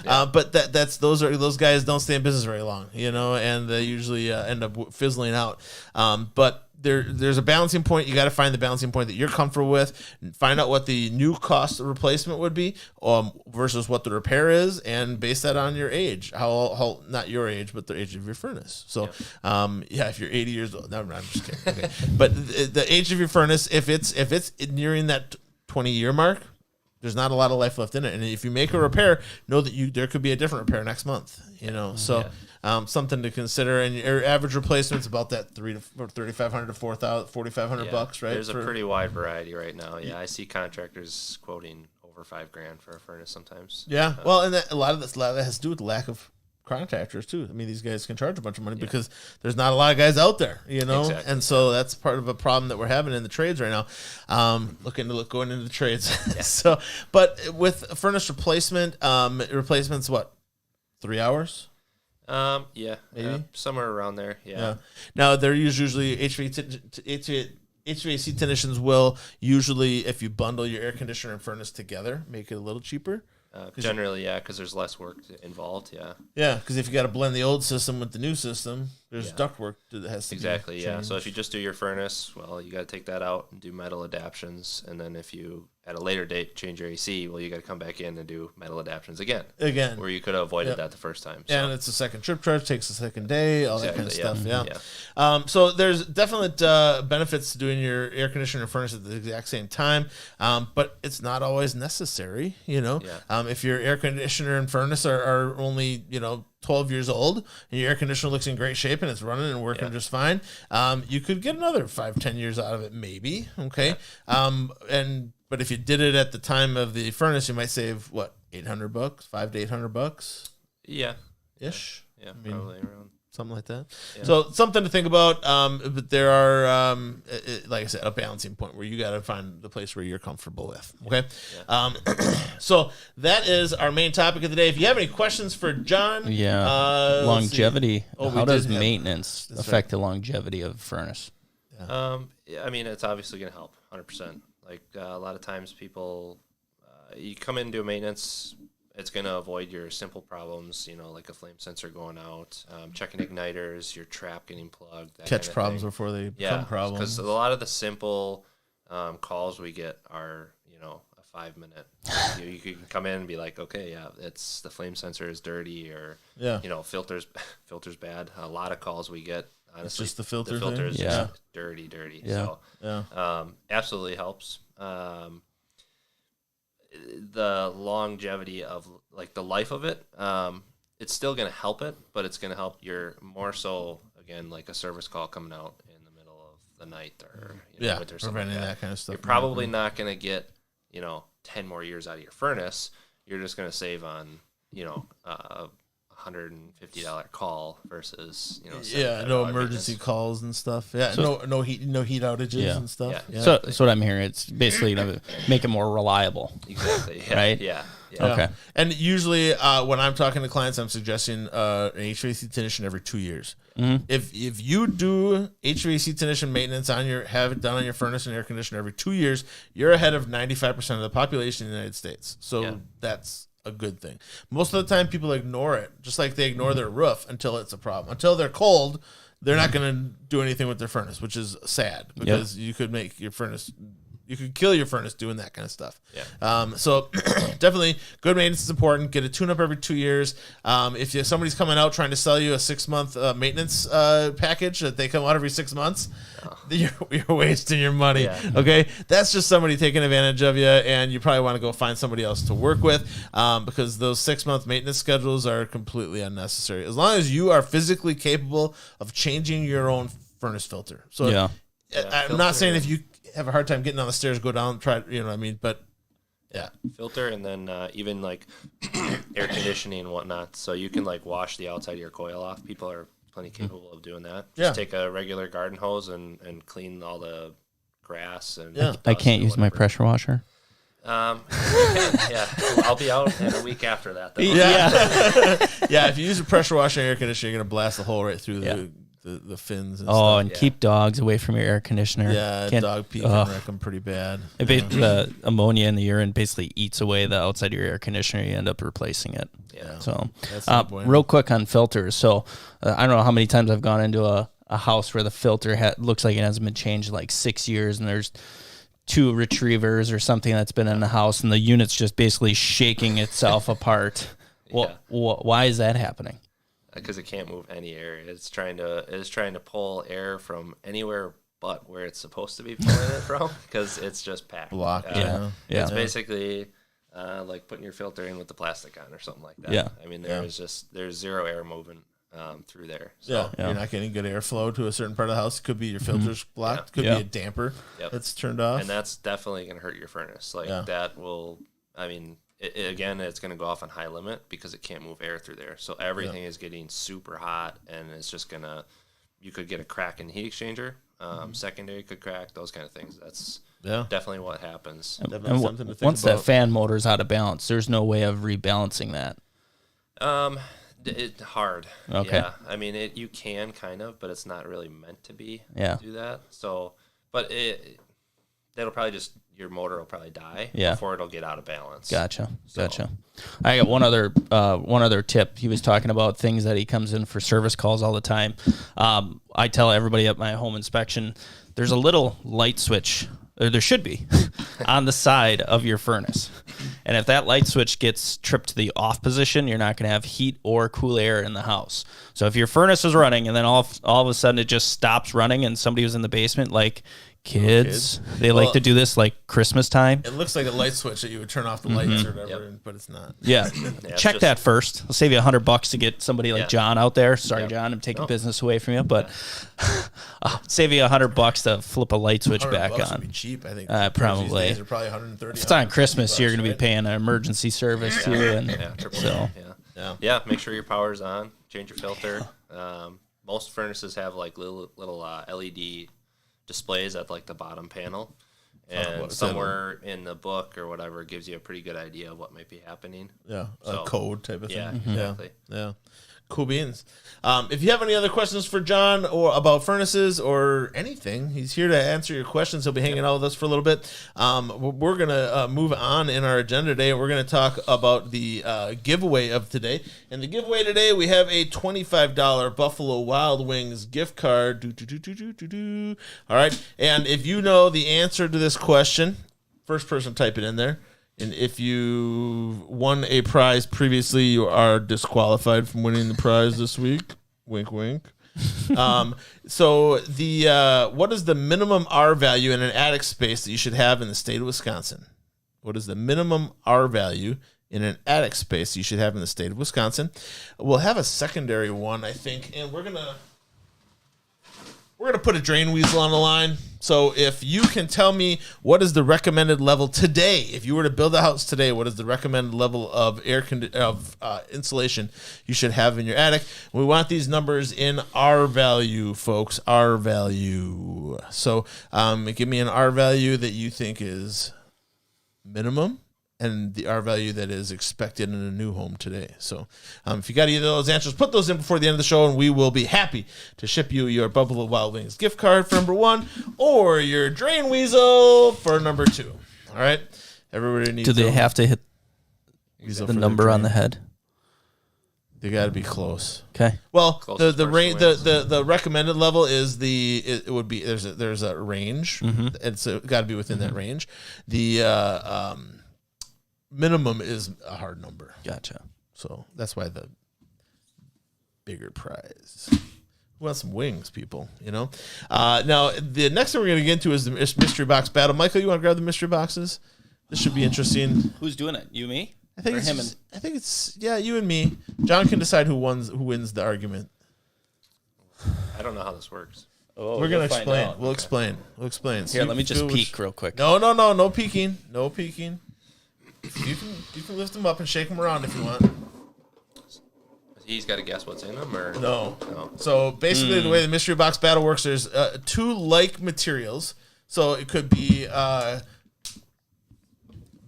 C: but those guys don't stay in business very long, and they usually end up fizzling out. But there's a balancing point. You got to find the balancing point that you're comfortable with. Find out what the new cost of replacement would be versus what the repair is, and base that on your age. How not your age, but the age of your furnace. So, if you're 80 years old, no, I'm just kidding. Okay. But the age of your furnace, if it's nearing that 20-year mark, there's not a lot of life left in it. And if you make a repair, know that there could be a different repair next month. So. Something to consider, and your average replacement's about that $3,500 to $4,500 bucks, right?
A: There's a pretty wide variety right now. Yeah, I see contractors quoting over $5,000 for a furnace sometimes.
C: Yeah, well, and a lot of that has to do with the lack of contractors too. I mean, these guys can charge a bunch of money because there's not a lot of guys out there,
A: Exactly.
C: And so that's part of a problem that we're having in the trades right now. Going into the trades. So, but with furnace replacement, replacement's what, 3 hours?
A: Maybe somewhere around there. Yeah.
C: Now they're usually HVAC technicians will usually, if you bundle your air conditioner and furnace together, make it a little cheaper.
A: Generally, because there's less work involved. Yeah.
C: Yeah, because if you got to blend the old system with the new system, there's duct work that has to
A: exactly.
C: be
A: Yeah. So if you just do your furnace, well, you got to take that out and do metal adaptions, and then if you at a later date change your AC, well, you got to come back in and do metal adaptions again, where you could have avoided that the first time. So.
C: And it's a second trip charge, takes a second day, all that kind of stuff.
A: Yeah.
C: So there's definite benefits to doing your air conditioner and furnace at the exact same time, but it's not always necessary. If your air conditioner and furnace are only 12 years old and your air conditioner looks in great shape and it's running and working just fine, you could get another 5-10 years out of it, maybe. Okay. But if you did it at the time of the furnace, you might save what, $800, $500 to $800.
A: Yeah.
C: Ish.
A: Yeah. Probably around.
C: Something like that.
A: Yeah.
C: So something to think about. But there are, like I said, a balancing point where you got to find the place where you're comfortable with. Okay. Yeah. So that is our main topic of the day. If you have any questions for John,
D: longevity. How does maintenance affect the longevity of a furnace?
A: I mean, it's obviously going to help 100%. Like a lot of times people, you come in and do maintenance, it's going to avoid your simple problems, like a flame sensor going out, checking igniters, your trap getting plugged.
C: Catch problems before they become problems.
A: Because a lot of the simple calls we get are, a 5-minute. You can come in and be like, okay, it's the flame sensor is dirty, or filters bad. A lot of calls we get. Honestly,
C: it's just the filter.
A: The filter is
C: just
A: dirty.
C: Yeah.
A: So, absolutely helps. The longevity of the life of it, it's still going to help it, but it's going to help your more so again like a service call coming out in the middle of the night or winter,
C: preventing
A: like
C: that kind of stuff.
A: You're probably not going to get 10 more years out of your furnace. You're just going to save on $150 call versus
C: Yeah, no
A: $75
C: emergency
A: maintenance.
C: calls and stuff. Yeah, no heat outages
D: Yeah.
C: and stuff.
A: Yeah.
C: Yeah.
D: So that's what I'm hearing. It's basically to make it more reliable.
A: Exactly. Yeah,
D: Right?
A: Yeah.
C: Yeah.
D: Okay.
C: And usually, when I'm talking to clients, I'm suggesting an HVAC technician every 2 years. If you do HVAC technician maintenance have it done on your furnace and air conditioner every 2 years, you're ahead of 95% of the population in the United States. So that's a good thing. Most of the time, people ignore it, just like they ignore their roof until it's a problem. Until they're cold, they're not going to do anything with their furnace, which is sad because you could make your furnace. You could kill your furnace doing that kind of stuff.
A: Yeah.
C: So definitely good maintenance is important. Get a tune-up every 2 years. If somebody's coming out trying to sell you a 6-month maintenance package that they come out every 6 months, you're wasting your money.
A: Yeah.
C: Okay, that's just somebody taking advantage of you, and you probably want to go find somebody else to work with because those 6-month maintenance schedules are completely unnecessary. As long as you are physically capable of changing your own furnace filter. So
D: Yeah.
C: I'm not saying if you have a hard time getting on the stairs, go down, try, you know what I mean? But yeah.
A: Filter, and then even like air conditioning and whatnot. So you can like wash the outside of your coil off. People are plenty capable of doing that. Just
C: Yeah.
A: take a regular garden hose and clean all the grass and
C: Yeah.
D: I
A: dust
D: can't
A: or
D: use my
A: whatever.
D: pressure washer.
A: You can, yeah. I'll be out in a week after that. Though.
C: Yeah, if you use a pressure washer and air conditioner, you're going to blast the hole right through the fins and
D: Oh,
C: stuff.
D: and keep dogs away from your air conditioner.
C: Yeah,
D: Can't-
C: dog pee can wreck them pretty bad.
D: The ammonia in the urine basically eats away the outside of your air conditioner. You end up replacing it.
A: Yeah.
D: So,
C: That's no bueno.
D: real quick on filters. So, I don't know how many times I've gone into a house where the filter looks like it hasn't been changed in like 6 years, and there's 2 retrievers or something that's been in the house, and the unit's just basically shaking itself apart. Well, why is that happening?
A: Because it can't move any air. It's trying to pull air from anywhere but where it's supposed to be pulling it from, because it's just packed.
C: Blocked,
D: Yeah.
A: It's basically like putting your filter in with the plastic on or something like that.
D: Yeah.
A: I mean, there's zero air movement through there. So,
C: Yeah, you're not getting good airflow to a certain part of the house. Could be your filter's blocked. Could
D: Yeah.
C: be a damper
A: Yep.
C: that's turned off.
A: and that's definitely going to hurt your furnace. Like that will, I mean, again, it's going to go off on high limit because it can't move air through there. So everything is getting super hot, and it's just you could get a crack in the heat exchanger. Secondary could crack, those kind of things. That's definitely what happens.
C: Definitely
D: And
C: something to think
D: once
C: about.
D: that fan motor's out of balance, there's no way of rebalancing that.
A: It's hard.
D: Okay.
A: Yeah. I mean, you can kind of, but it's not really meant to be.
D: Yeah.
A: Do that. So, but that'll probably your motor will probably die before it'll get out of balance.
D: Gotcha. I got one other tip. He was talking about things that he comes in for service calls all the time. I tell everybody at my home inspection, there's a little light switch, or there should be, on the side of your furnace. And if that light switch gets tripped to the off position, you're not going to have heat or cool air in the house. So if your furnace is running and then all of a sudden it just stops running and somebody was in the basement, like kids, they like to do this like Christmas time.
C: It looks like a light switch that you would turn off the lights or whatever, but it's not.
D: Yeah.
A: it's
D: Check
A: just-
D: that first. I'll save you $100 to get somebody like John out there. Sorry,
A: Yeah.
D: John, I'm taking business away from you, but I'll save you $100 to flip a light switch back
C: $100 would
D: on.
C: be cheap, I think.
D: Probably.
C: These days are probably 130.
D: If it's on Christmas, you're going to be
C: right?
D: paying an emergency service too, and
A: Triple
D: so
A: yeah. Make sure your power's on. Change your filter. Most furnaces have like little LED displays at like the bottom panel, and
C: what's that?
A: somewhere in the book or whatever it gives you a pretty good idea of what might be happening.
C: Yeah,
A: So-
C: a code type of thing.
A: Yeah, exactly.
C: Yeah. Cool beans. If you have any other questions for John or about furnaces or anything, he's here to answer your questions. He'll be hanging out with us for a little bit. We're going to move on in our agenda today. We're going to talk about the giveaway of today. And the giveaway today, we have a $25 Buffalo Wild Wings gift card. All right. And if you know the answer to this question, first person type it in there. And if you won a prize previously, you are disqualified from winning the prize this week. Wink, wink. So what is the minimum R value in an attic space that you should have in the state of Wisconsin? What is the minimum R value in an attic space you should have in the state of Wisconsin? We'll have a secondary one, I think, and we're gonna we're going to put a drain weasel on the line. So if you can tell me what is the recommended level today, if you were to build a house today, what is the recommended level of insulation you should have in your attic? We want these numbers in R value, folks. R value. So give me an R value that you think is minimum, and the R value that is expected in a new home today. So if you got either of those answers, put those in before the end of the show, and we will be happy to ship you your Buffalo Wild Wings gift card for number 1 or your drain weasel for number 2. All right? Everybody needs
D: Do they have to hit
C: weasel
D: the
C: for
D: number
C: their
D: on the
C: drain.
D: head?
C: They got to be close.
D: Okay.
C: Well,
A: Closest
C: the
A: person
C: range,
A: wins.
C: the recommended level is it would be there's a range. It's got to be within that range. The minimum is a hard number.
D: Gotcha.
C: So that's why the bigger prize. We want some wings, people, you know? Now, the next thing we're going to get into is the mystery box battle. Michael, you want to grab the mystery boxes? This should be interesting.
D: Who's doing it? You, me?
C: I think
D: Or
C: it's
D: him
C: just- I think it's you and me. John can decide who wins the argument.
A: I don't know how this works.
D: Oh,
C: We're going to
D: we'll find
C: explain.
D: out.
C: We'll explain. We'll explain.
D: Here, let me just
C: feel
D: peek real quick.
C: No peeking. No peeking. You can lift them up and shake them around if you want.
A: He's got to guess what's in them, or
C: No.
A: No.
C: So basically, the way the mystery box battle works, there's 2 like materials. So it could be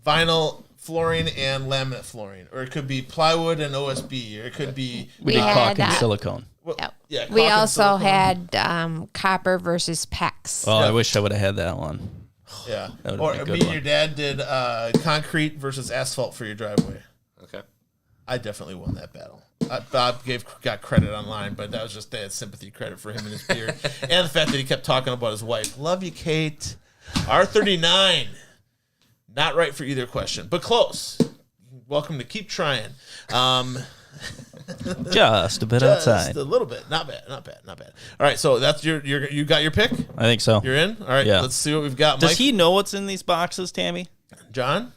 C: vinyl flooring and laminate flooring, or it could be plywood and OSB, or it could be
D: We
E: We
D: did caulk
E: had,
D: and silicone.
E: Yep.
C: yeah.
E: We
C: caulk and
E: also
C: silicone.
E: had copper versus PEX.
D: Oh, I
C: Yeah.
D: wish I would have had that one.
C: Yeah.
D: That would've
C: Or
D: been a
C: me
D: good
C: and
D: one.
C: your dad did concrete versus asphalt for your driveway.
A: okay.
C: I definitely won that battle. Bob got credit online, but that was just they had sympathy credit for him and his beard, and the fact that he kept talking about his wife. Love you, Kate. R39. Not right for either question, but close. Welcome to keep trying.
D: Just a bit
C: Just
D: outside.
C: a little bit. Not bad. All right, so that's you got your pick.
D: I think so.
C: You're in. All right.
D: Yeah.
C: Let's see what we've got.
D: Does
C: Mike,
D: he know what's in these boxes, Tammy?
C: John?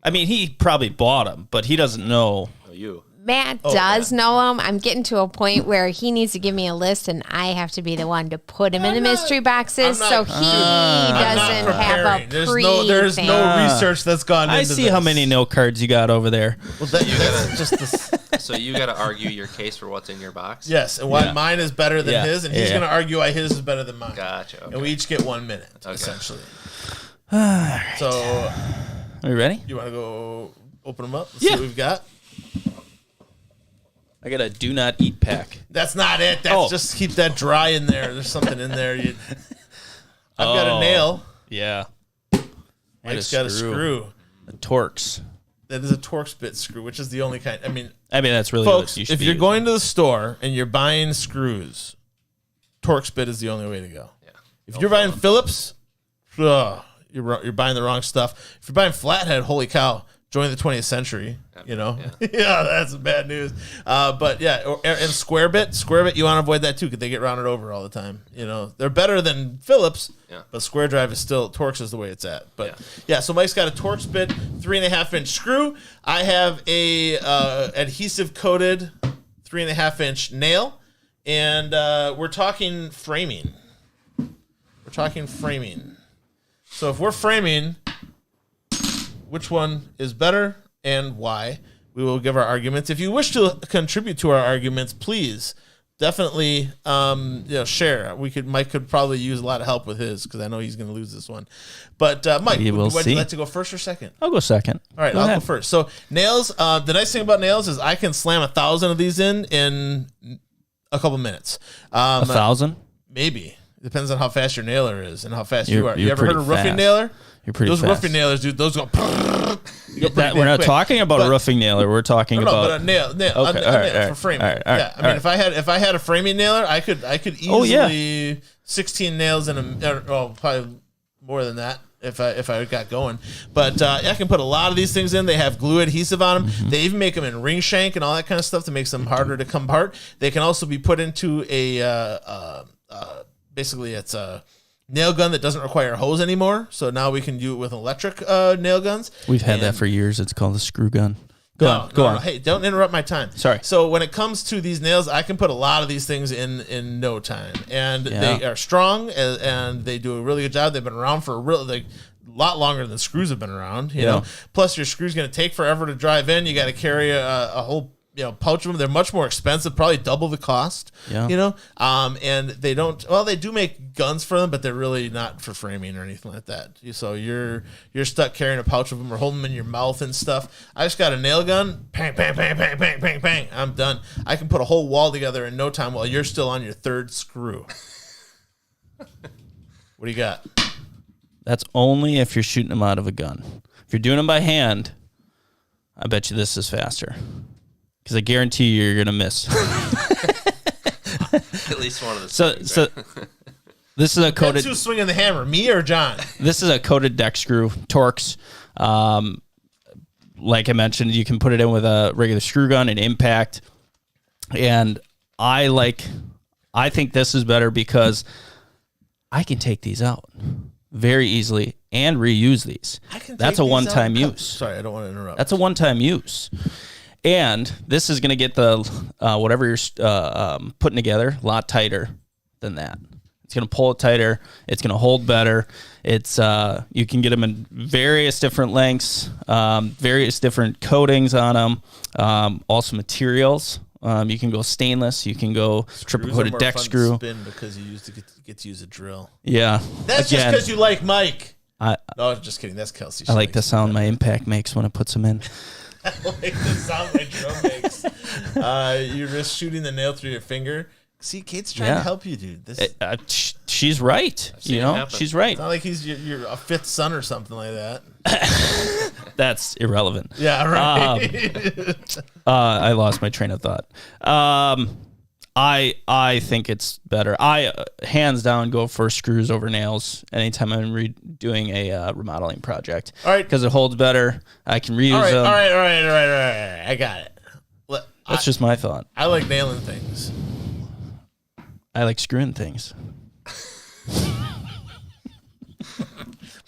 D: I mean, he probably bought them, but he doesn't know.
A: No, you.
E: Matt does know him. I'm getting to a point where he needs to give me a list, and I have to be the one to put him in the mystery boxes,
C: I'm not-
E: so he
C: I'm not
E: doesn't have
C: preparing.
E: a
C: There's
E: thing.
C: no research that's gone into
D: I
C: this.
D: see how many note cards you got over there.
C: Well, that's just the.
A: So you got to argue your case for what's in your box.
C: Yes, and why
D: Yeah.
C: mine is better than
D: Yeah.
C: his, and he's
D: Yeah.
C: going to argue why his is better than mine.
A: Gotcha. Okay.
C: And we each get 1 minute,
A: Okay.
C: essentially.
D: Are
C: So,
D: we ready?
C: you want to go open them up? Let's
D: Yeah.
C: see what we've got.
D: I got a do not eat pack.
C: That's not it. That's
D: Oh.
C: just keep that dry in there. There's something in there. I've got a
D: Oh.
C: nail.
D: Yeah.
C: Mike's got a screw.
D: The Torx.
C: That is a Torx bit screw, which is the only kind. I mean,
D: I mean, that's really
C: folks,
D: what you should
C: if
D: be
C: you're
D: using.
C: going to the store and you're buying screws, Torx bit is the only way to go.
A: Yeah.
C: If you're buying Phillips, you're buying the wrong stuff. If you're buying flathead, holy cow, join the 20th century. You know, yeah, that's bad news. But yeah, and square bit, you want to avoid that too because they get rounded over all the time. You know, they're better than Phillips,
A: Yeah.
C: but square drive is still Torx is the way it's at. But yeah, so Mike's got a Torx bit, 3.5-inch screw. I have a adhesive coated 3.5-inch nail, and we're talking framing. So if we're framing, which one is better and why? We will give our arguments. If you wish to contribute to our arguments, please definitely share. Mike could probably use a lot of help with his because I know he's going to lose this one. But Mike,
D: We will
C: would you
D: see.
C: like to go first or second?
D: I'll go second.
C: All right,
D: Go
C: I'll
D: ahead.
C: go first. So nails. The nice thing about nails is I can slam 1,000 of these in a couple minutes.
D: 1,000?
C: Maybe. Depends on how fast your nailer is and how fast you
D: You're-
C: are. You
D: you're
C: ever heard
D: pretty
C: of roofing
D: fast.
C: nailer?
D: You're pretty
C: Those
D: fast.
C: roofing nailers, dude. Those go.
D: We're not talking about a roofing nailer. We're talking
C: No,
D: about.
C: but a nail,
D: Okay,
C: a
D: all right,
C: nail
D: all right,
C: for framing.
D: all right, all right,
C: Yeah, I mean, if I had a framing nailer, I could easily
D: Oh, yeah.
C: 16 nails in probably more than that if I got going. But I can put a lot of these things in. They have glue adhesive on them.
D: Mm-hmm.
C: They even make them in ring shank and all that kind of stuff that makes them harder to come apart. They can also be put into a basically it's a nail gun that doesn't require a hose anymore. So now we can do it with electric nail guns.
D: We've had that
C: And-
D: for years. It's called a screw gun. Go on.
C: Hey, don't interrupt my time.
D: Sorry.
C: So when it comes to these nails, I can put a lot of these things in no time, and
D: Yeah.
C: they are strong and they do a really good job. They've been around for a lot longer than screws have been around. You know, plus your screw's going to take forever to drive in. You got to carry a whole pouch of them. They're much more expensive, probably double the cost.
D: Yeah.
C: You know, and they don't. Well, they do make guns for them, but they're really not for framing or anything like that. So you're stuck carrying a pouch of them or holding them in your mouth and stuff. I just got a nail gun. Bang, bang, bang, bang, bang, bang, bang. I'm done. I can put a whole wall together in no time while you're still on your third screw. What do you got?
D: That's only if you're shooting them out of a gun. If you're doing them by hand, I bet you this is faster. Because I guarantee you're going to miss.
A: At least one of the
D: So this is a
C: That's
D: coated.
C: who's swinging the hammer, me or John?
D: This is a coated deck screw, Torx. Like I mentioned, you can put it in with a regular screw gun and impact. And I think this is better because I can take these out very easily and reuse these. That's a one-time use.
C: Sorry, I don't want to interrupt.
D: That's a one-time use. And this is going to get the whatever you're putting together a lot tighter than that. It's going to pull it tighter. It's going to hold better. It's you can get them in various different lengths, various different coatings on them, also materials. You can go stainless. You can go triple coated deck screw.
C: Spin because you get to use a drill.
D: Yeah,
C: That's just because you like Mike.
D: I
C: No, just kidding. That's Kelsey.
D: I like the sound my impact makes when it puts them in.
C: I like the sound my drum makes. You're just shooting the nail through your finger. See, Kate's trying to help you, dude.
D: She's right.
A: seen it happen.
D: She's right.
C: It's not like he's your a fifth son or something like that.
D: That's irrelevant.
C: Yeah, right.
D: I lost my train of thought. I think it's better. I hands down go for screws over nails anytime I'm doing a remodeling project.
C: All right.
D: Because it holds better. I can reuse
C: all
D: them.
C: right. I got it.
D: That's just my thought.
C: I like nailing things.
D: I like screwing things.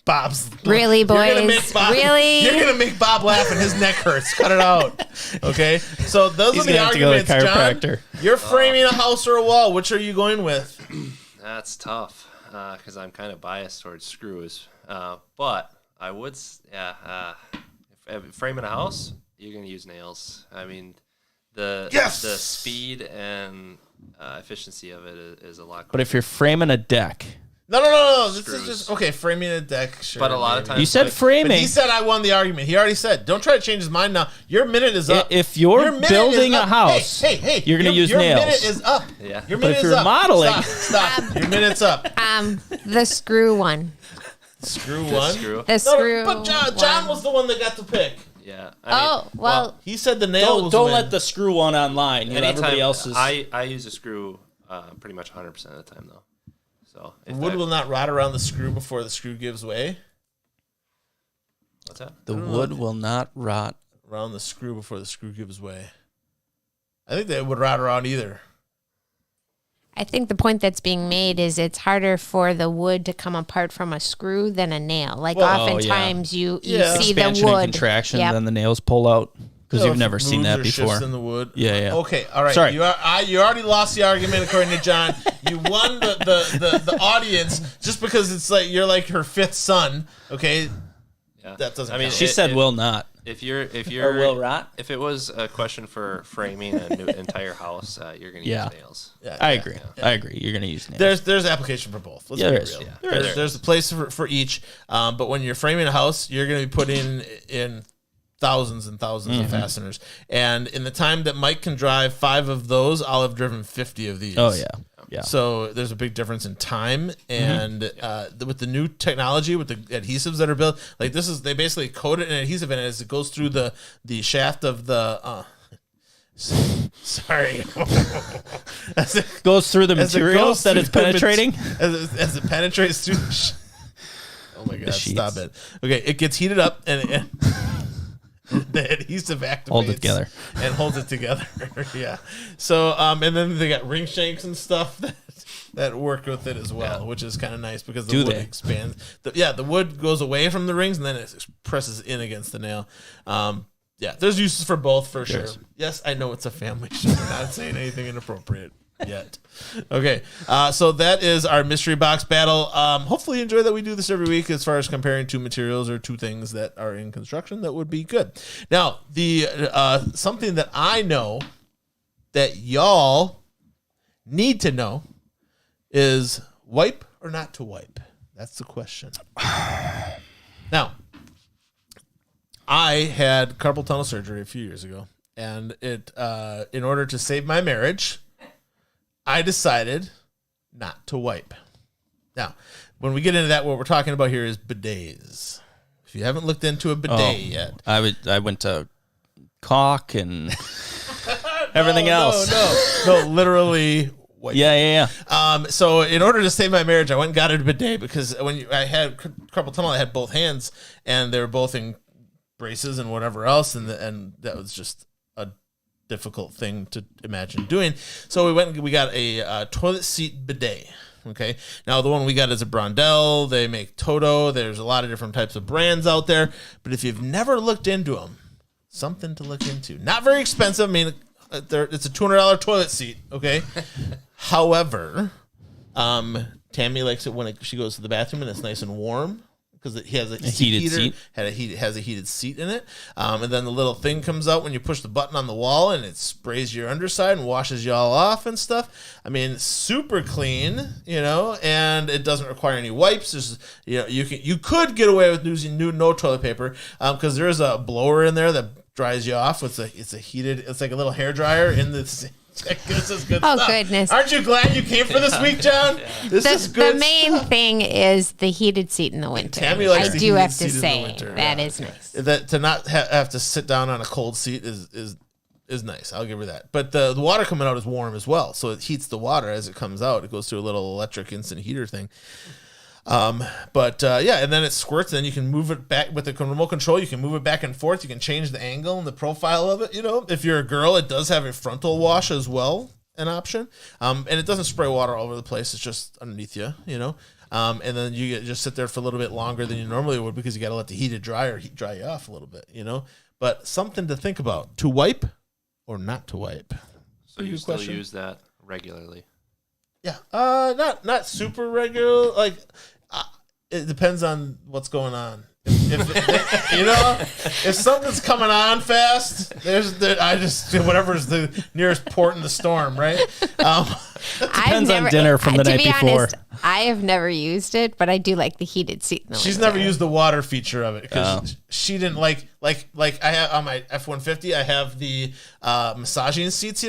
C: Bob's
E: Really,
C: You're gonna
E: boys?
C: make Bob,
E: Really?
C: You're gonna make Bob laugh and his neck hurts. Cut it out. Okay. So those
D: He's
C: are the
D: gonna have to go to
C: arguments,
D: the
C: John.
D: chiropractor.
C: You're framing a house or a wall. Which are you going with?
A: That's tough because I'm kind of biased towards screws. But I would, if framing a house, you're gonna use nails. I mean, the speed and efficiency of it is a lot.
D: But if you're framing a deck,
C: No. This
A: Screws.
C: is just okay. Framing a deck, sure.
A: But a lot of
C: maybe.
A: times-
D: you said
A: But
D: framing.
C: But he said I won the argument. He already said. Don't try to change his mind now. Your minute is up.
D: If you're
C: Your minute
D: building
C: is
D: a
C: up.
D: house,
C: hey,
D: you're gonna use
C: your
D: nails.
C: minute is up.
A: Yeah.
C: Your
D: But
C: minute
D: if
C: is
D: you're
C: up.
D: modeling-
C: Stop. Your minute's up.
E: The screw one.
C: Screw one.
A: Screw.
E: The screw.
C: But John
E: one.
C: was the one that got to pick.
A: Yeah.
E: Oh, well,
C: He said the nail was
D: don't
C: win.
D: let the screw one online. You know, everybody else is.
A: I use a screw pretty much 100% of the time though. So if
C: Wood
A: that-
C: will not rot around the screw before the screw gives way.
A: what's that?
D: the wood will not rot.
C: Around the screw before the screw gives way. I think they would rot around either.
E: I think the point that's being made is it's harder for the wood to come apart from a screw than a nail. Like
C: Well,
E: oftentimes you
C: Yeah.
E: see the
D: Expansion
E: wood.
D: and contraction,
E: Yep.
D: then the nails pull out because
C: You know,
D: you've
C: if
D: never
C: it
D: seen
C: moves
D: that
C: or shifts
D: before.
C: in the wood.
D: Yeah.
C: Okay, all right.
D: Sorry.
C: You already lost the argument according to John. You won the audience just because it's like you're like her fifth son. Okay,
A: Yeah.
C: that doesn't.
A: I mean,
C: count.
D: She said will not.
A: If you're
D: Or will rot.
A: if it was a question for framing a new entire house, you're gonna
D: Yeah.
A: use nails.
C: Yeah,
D: I
C: yeah.
D: agree. I agree. You're gonna use nails.
C: There's application for both. Let's
D: Yeah,
C: be
D: there is.
C: real.
D: Yeah.
C: There's a place for each. But when you're framing a house, you're going to be putting in thousands and thousands
D: Mm-hmm.
C: of fasteners. And in the time that Mike can drive 5 of those, I'll have driven 50 of these.
D: Oh yeah. Yeah.
C: So there's a big difference in time, and with the new technology, with the adhesives that are built, like this is they basically coat it in adhesive, and as it goes through the shaft of the. Sorry. As it
D: Goes through the
C: as it
D: materials
C: goes
D: that
C: through
D: it's
C: the
D: penetrating.
C: as it penetrates through the oh my god,
D: sheets.
C: stop it. Okay, it gets heated up and the adhesive activates
D: Hold it together.
C: and holds it together. Yeah. So and then they got ring shanks and stuff that work with it as well, which is kind of nice because the
D: Do
C: wood
D: they?
C: expands. The wood goes away from the rings and then it presses in against the nail. Yeah, there's uses for both for sure.
D: Yes.
C: Yes, I know it's a family show. We're not saying anything inappropriate yet. Okay, so that is our mystery box battle. Hopefully you enjoy that we do this every week as far as comparing two materials or two things that are in construction that would be good. Now, the something that I know that y'all need to know is wipe or not to wipe. That's the question. Now, I had carpal tunnel surgery a few years ago, and it in order to save my marriage, I decided not to wipe. Now, when we get into that, what we're talking about here is bidets. If you haven't looked into a bidet yet,
D: I went to caulk and everything else.
C: No, literally. Wipe.
D: Yeah.
C: So in order to save my marriage, I went and got a bidet because I had carpal tunnel, I had both hands, and they were both in braces and whatever else, and that was just a difficult thing to imagine doing. So we went and we got a toilet seat bidet. Okay, now the one we got is a Brondell. They make Toto. There's a lot of different types of brands out there, but if you've never looked into them, something to look into. Not very expensive. I mean, it's a $200 toilet seat. Okay, however, Tammy likes it when she goes to the bathroom and it's nice and warm. Because it has a
D: heated seat.
C: Has a heated seat in it, and then the little thing comes out when you push the button on the wall, and it sprays your underside and washes you all off and stuff. I mean, super clean, and it doesn't require any wipes. There's, you could get away with using no toilet paper, because there is a blower in there that dries you off. It's like a little hair dryer in the. This is good stuff.
E: Goodness.
C: Aren't you glad you came for this week, John? This is good.
E: The main thing is the heated seat in the winter.
C: Tammy likes the
E: I do
C: heated
E: have to
C: seat in the
E: say
C: winter.
E: that is nice.
C: That to not have to sit down on a cold seat is nice. I'll give her that. But the water coming out is warm as well, so it heats the water as it comes out. It goes through a little electric instant heater thing. And then it squirts, and then you can move it back with the remote control. You can move it back and forth. You can change the angle and the profile of it. If you're a girl, it does have a frontal wash as well, an option. And it doesn't spray water all over the place. It's just underneath you, and then you just sit there for a little bit longer than you normally would because you got to let the heated dryer dry you off a little bit, But something to think about: to wipe or not to wipe.
A: So you still use that regularly?
C: Yeah, not super regular. Like, it depends on what's going on. If something's coming on fast, whatever's the nearest port in the storm, right?
D: Depends on dinner from the night before.
E: Honest, I have never used it, but I do like the heated seat.
C: She's never used the water feature of it because she didn't like I have on my F-150. I have the massaging seats,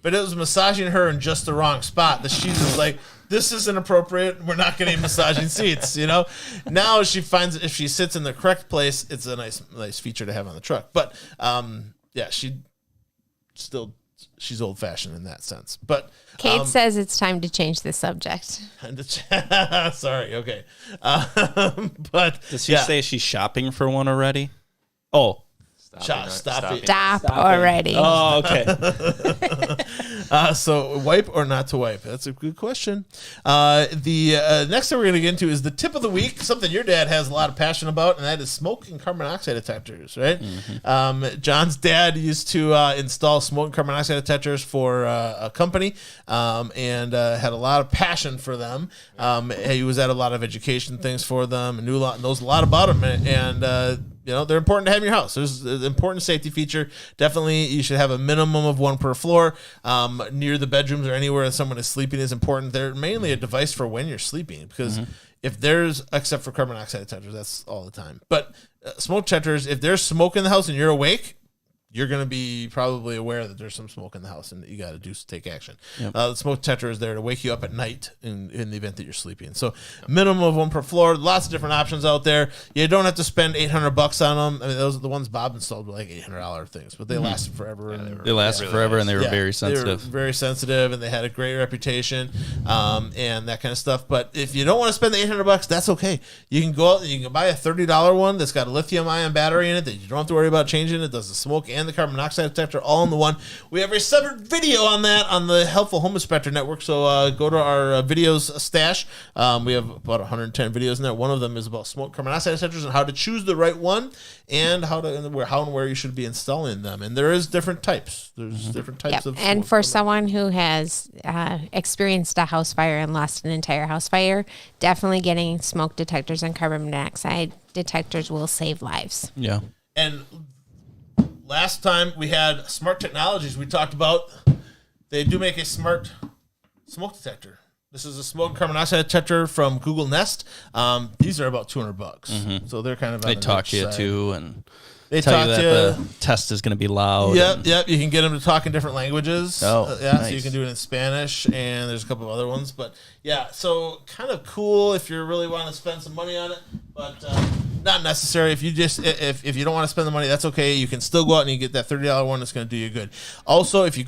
C: but it was massaging her in just the wrong spot. That she's just like, this is inappropriate. We're not getting massaging seats, Now she finds if she sits in the correct place, it's a nice feature to have on the truck. But she's old fashioned in that sense. But
E: Kate says it's time to change the subject.
C: Sorry, okay. But
D: does she say she's shopping for one already? Oh.
E: Stop already.
D: Oh, okay.
C: So wipe or not to wipe? That's a good question. The next thing we're going to get into is the tip of the week, something your dad has a lot of passion about, and that is smoke and carbon monoxide detectors, right? Mm-hmm. John's dad used to install smoke and carbon monoxide detectors for a company and had a lot of passion for them. He was at a lot of education things for them and knows a lot about them, and they're important to have in your house. There's an important safety feature. Definitely, you should have a minimum of one per floor. Near the bedrooms or anywhere someone is sleeping is important. They're mainly a device for when you're sleeping because if there's, except for carbon monoxide detectors, that's all the time. But smoke detectors, if there's smoke in the house and you're awake, you're going to be probably aware that there's some smoke in the house and that you got to take action. Yep. The smoke detector is there to wake you up at night in the event that you're sleeping. So minimum of one per floor. Lots of different options out there. You don't have to spend $800 on them. I mean, those are the ones Bob installed were like $800 things, but they lasted forever.
D: They lasted forever, and they were very sensitive.
C: They were very sensitive, and they had a great reputation and that kind of stuff. But if you don't want to spend the $800, that's okay. You can go out and you can buy a $30 one that's got a lithium-ion battery in it that you don't have to worry about changing. It does the smoke and and the carbon monoxide detector all in the one. We have a separate video on that on the Helpful Home Inspector Network, so go to our videos stash. We have about 110 videos in there. One of them is about smoke carbon monoxide detectors and how to choose the right one, and how and where you should be installing them. And there is different types. There's different types of.
E: And for someone who has experienced a house fire and lost an entire house fire, definitely getting smoke detectors and carbon monoxide detectors will save lives.
D: Yeah.
C: And last time we had Smart Technologies. We talked about they do make a smart smoke detector. This is a smoke and carbon monoxide detector from Google Nest. These are about $200, so they're kind of.
D: They talk to you too, and
C: they
D: tell
C: talk
D: you that
C: to you.
D: the test is going to be loud.
C: Yep. You can get them to talk in different languages.
D: Oh,
C: yeah.
D: nice.
C: So you can do it in Spanish, and there's a couple of other ones. But yeah, so kind of cool if you really want to spend some money on it, but not necessary. If you just if you don't want to spend the money, that's okay. You can still go out and you get that $30 one that's going to do you good. Also, if you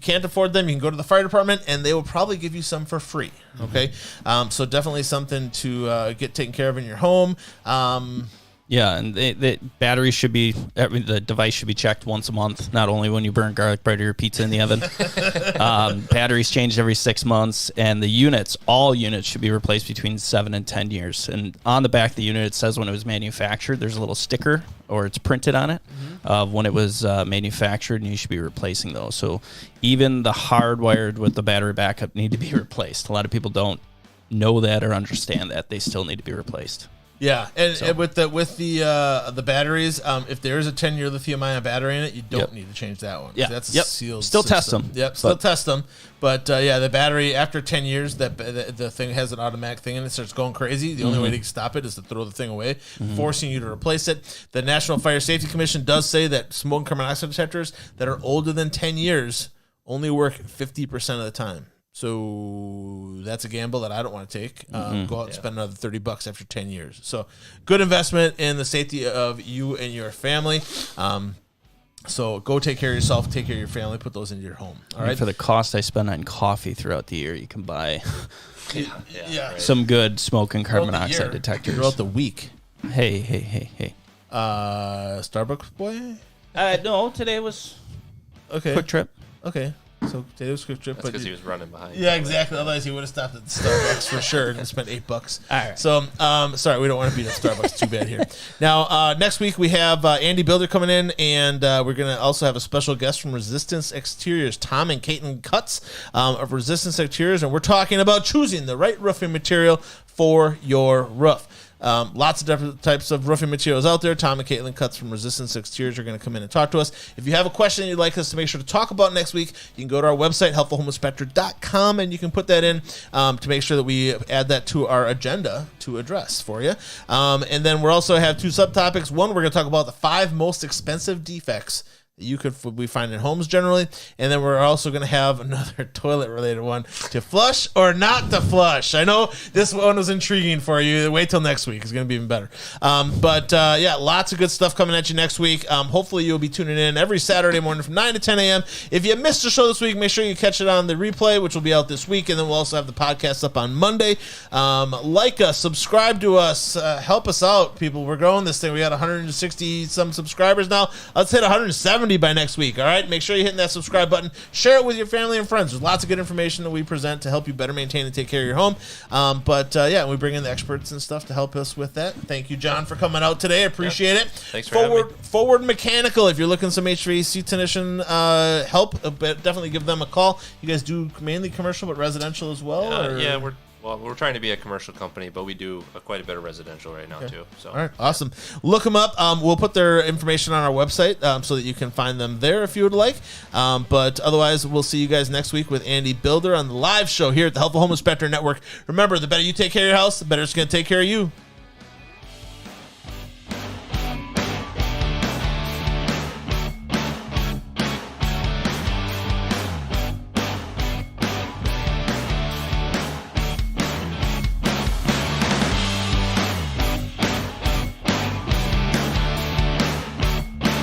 C: can't afford them, you can go to the fire department, and they will probably give you some for free. Okay, so definitely something to get taken care of in your home.
D: Yeah, and the batteries should be, the device should be checked once a month, not only when you burn garlic bread or your pizza in the oven. Batteries changed every 6 months, and all units should be replaced between 7 and 10 years. And on the back of the unit, it says when it was manufactured. There's a little sticker, or it's printed on it, of when it was manufactured, and you should be replacing those. So even the hardwired with the battery backup need to be replaced. A lot of people don't know that or understand that. They still need to be replaced.
C: Yeah, and with the batteries, if there is a 10-year lithium-ion battery in it, you don't need to change that one.
D: Yeah,
C: That's a sealed
D: Still
C: system.
D: test them.
C: Yep, still test them. But the battery after 10 years, the thing has an automatic thing and it starts going crazy. The only way to stop it is to throw the thing away, forcing you to replace it. The National Fire Safety Commission does say that smoke and carbon monoxide detectors that are older than 10 years only work 50% of the time. So that's a gamble that I don't want to take. Go out and spend another $30 after 10 years. So good investment in the safety of you and your family. So go take care of yourself, take care of your family, put those into your home. All right.
D: For the cost I spend on coffee throughout the year, you can buy
C: Yeah.
D: some good smoke and carbon
C: Throughout the
D: monoxide
C: year,
D: detectors.
C: throughout the week.
D: Hey.
C: Starbucks boy.
D: No, today was
C: Okay.
D: quick trip.
C: Okay. So today was a quick trip,
A: That's
C: but
A: because he was running behind.
C: yeah, exactly. Otherwise, he would have stopped at Starbucks for sure and spent $8.
D: All right.
C: So, sorry, we don't want to beat up Starbucks too bad here. Now, next week we have Andy Builder coming in, and we're going to also have a special guest from Resistance Exteriors, Tom and Caitlin Cutts of Resistance Exteriors, and we're talking about choosing the right roofing material for your roof. Lots of different types of roofing materials out there. Tom and Caitlin Cutts from Resistance Exteriors are going to come in and talk to us. If you have a question you'd like us to make sure to talk about next week, you can go to our website, helpfulhomeinspector.com, and you can put that in to make sure that we add that to our agenda to address for you. And then we also have 2 subtopics. One, we're going to talk about the 5 most expensive defects that we find in homes generally, and then we're also going to have another toilet related one, to flush or not to flush. I know this one was intriguing for you. Wait till next week, it's going to be even better. But lots of good stuff coming at you next week. Hopefully you'll be tuning in every Saturday morning from 9 to 10 a.m. If you missed the show this week, make sure you catch it on the replay, which will be out this week, and then we'll also have the podcast up on Monday. Like us, subscribe to us, help us out, people. We're growing this thing. We got 160 some subscribers now. Let's hit 170 by next week. All right, make sure you're hitting that subscribe button. Share it with your family and friends. There's lots of good information that we present to help you better maintain and take care of your home. We bring in the experts and stuff to help us with that. Thank you, John, for coming out today. I appreciate it.
A: Thanks for having me.
C: Forward Mechanical, if you're looking some HVAC technician help, definitely give them a call. You guys do mainly commercial but residential as well?
A: Yeah, we're trying to be a commercial company, but we do quite a bit of residential right now too. So
C: all right, awesome. Look them up. We'll put their information on our website so that you can find them there if you would like. But otherwise, we'll see you guys next week with Andy Builder on the live show here at the Helpful Home Inspector Network. Remember, the better you take care of your house, the better it's going to take care of you.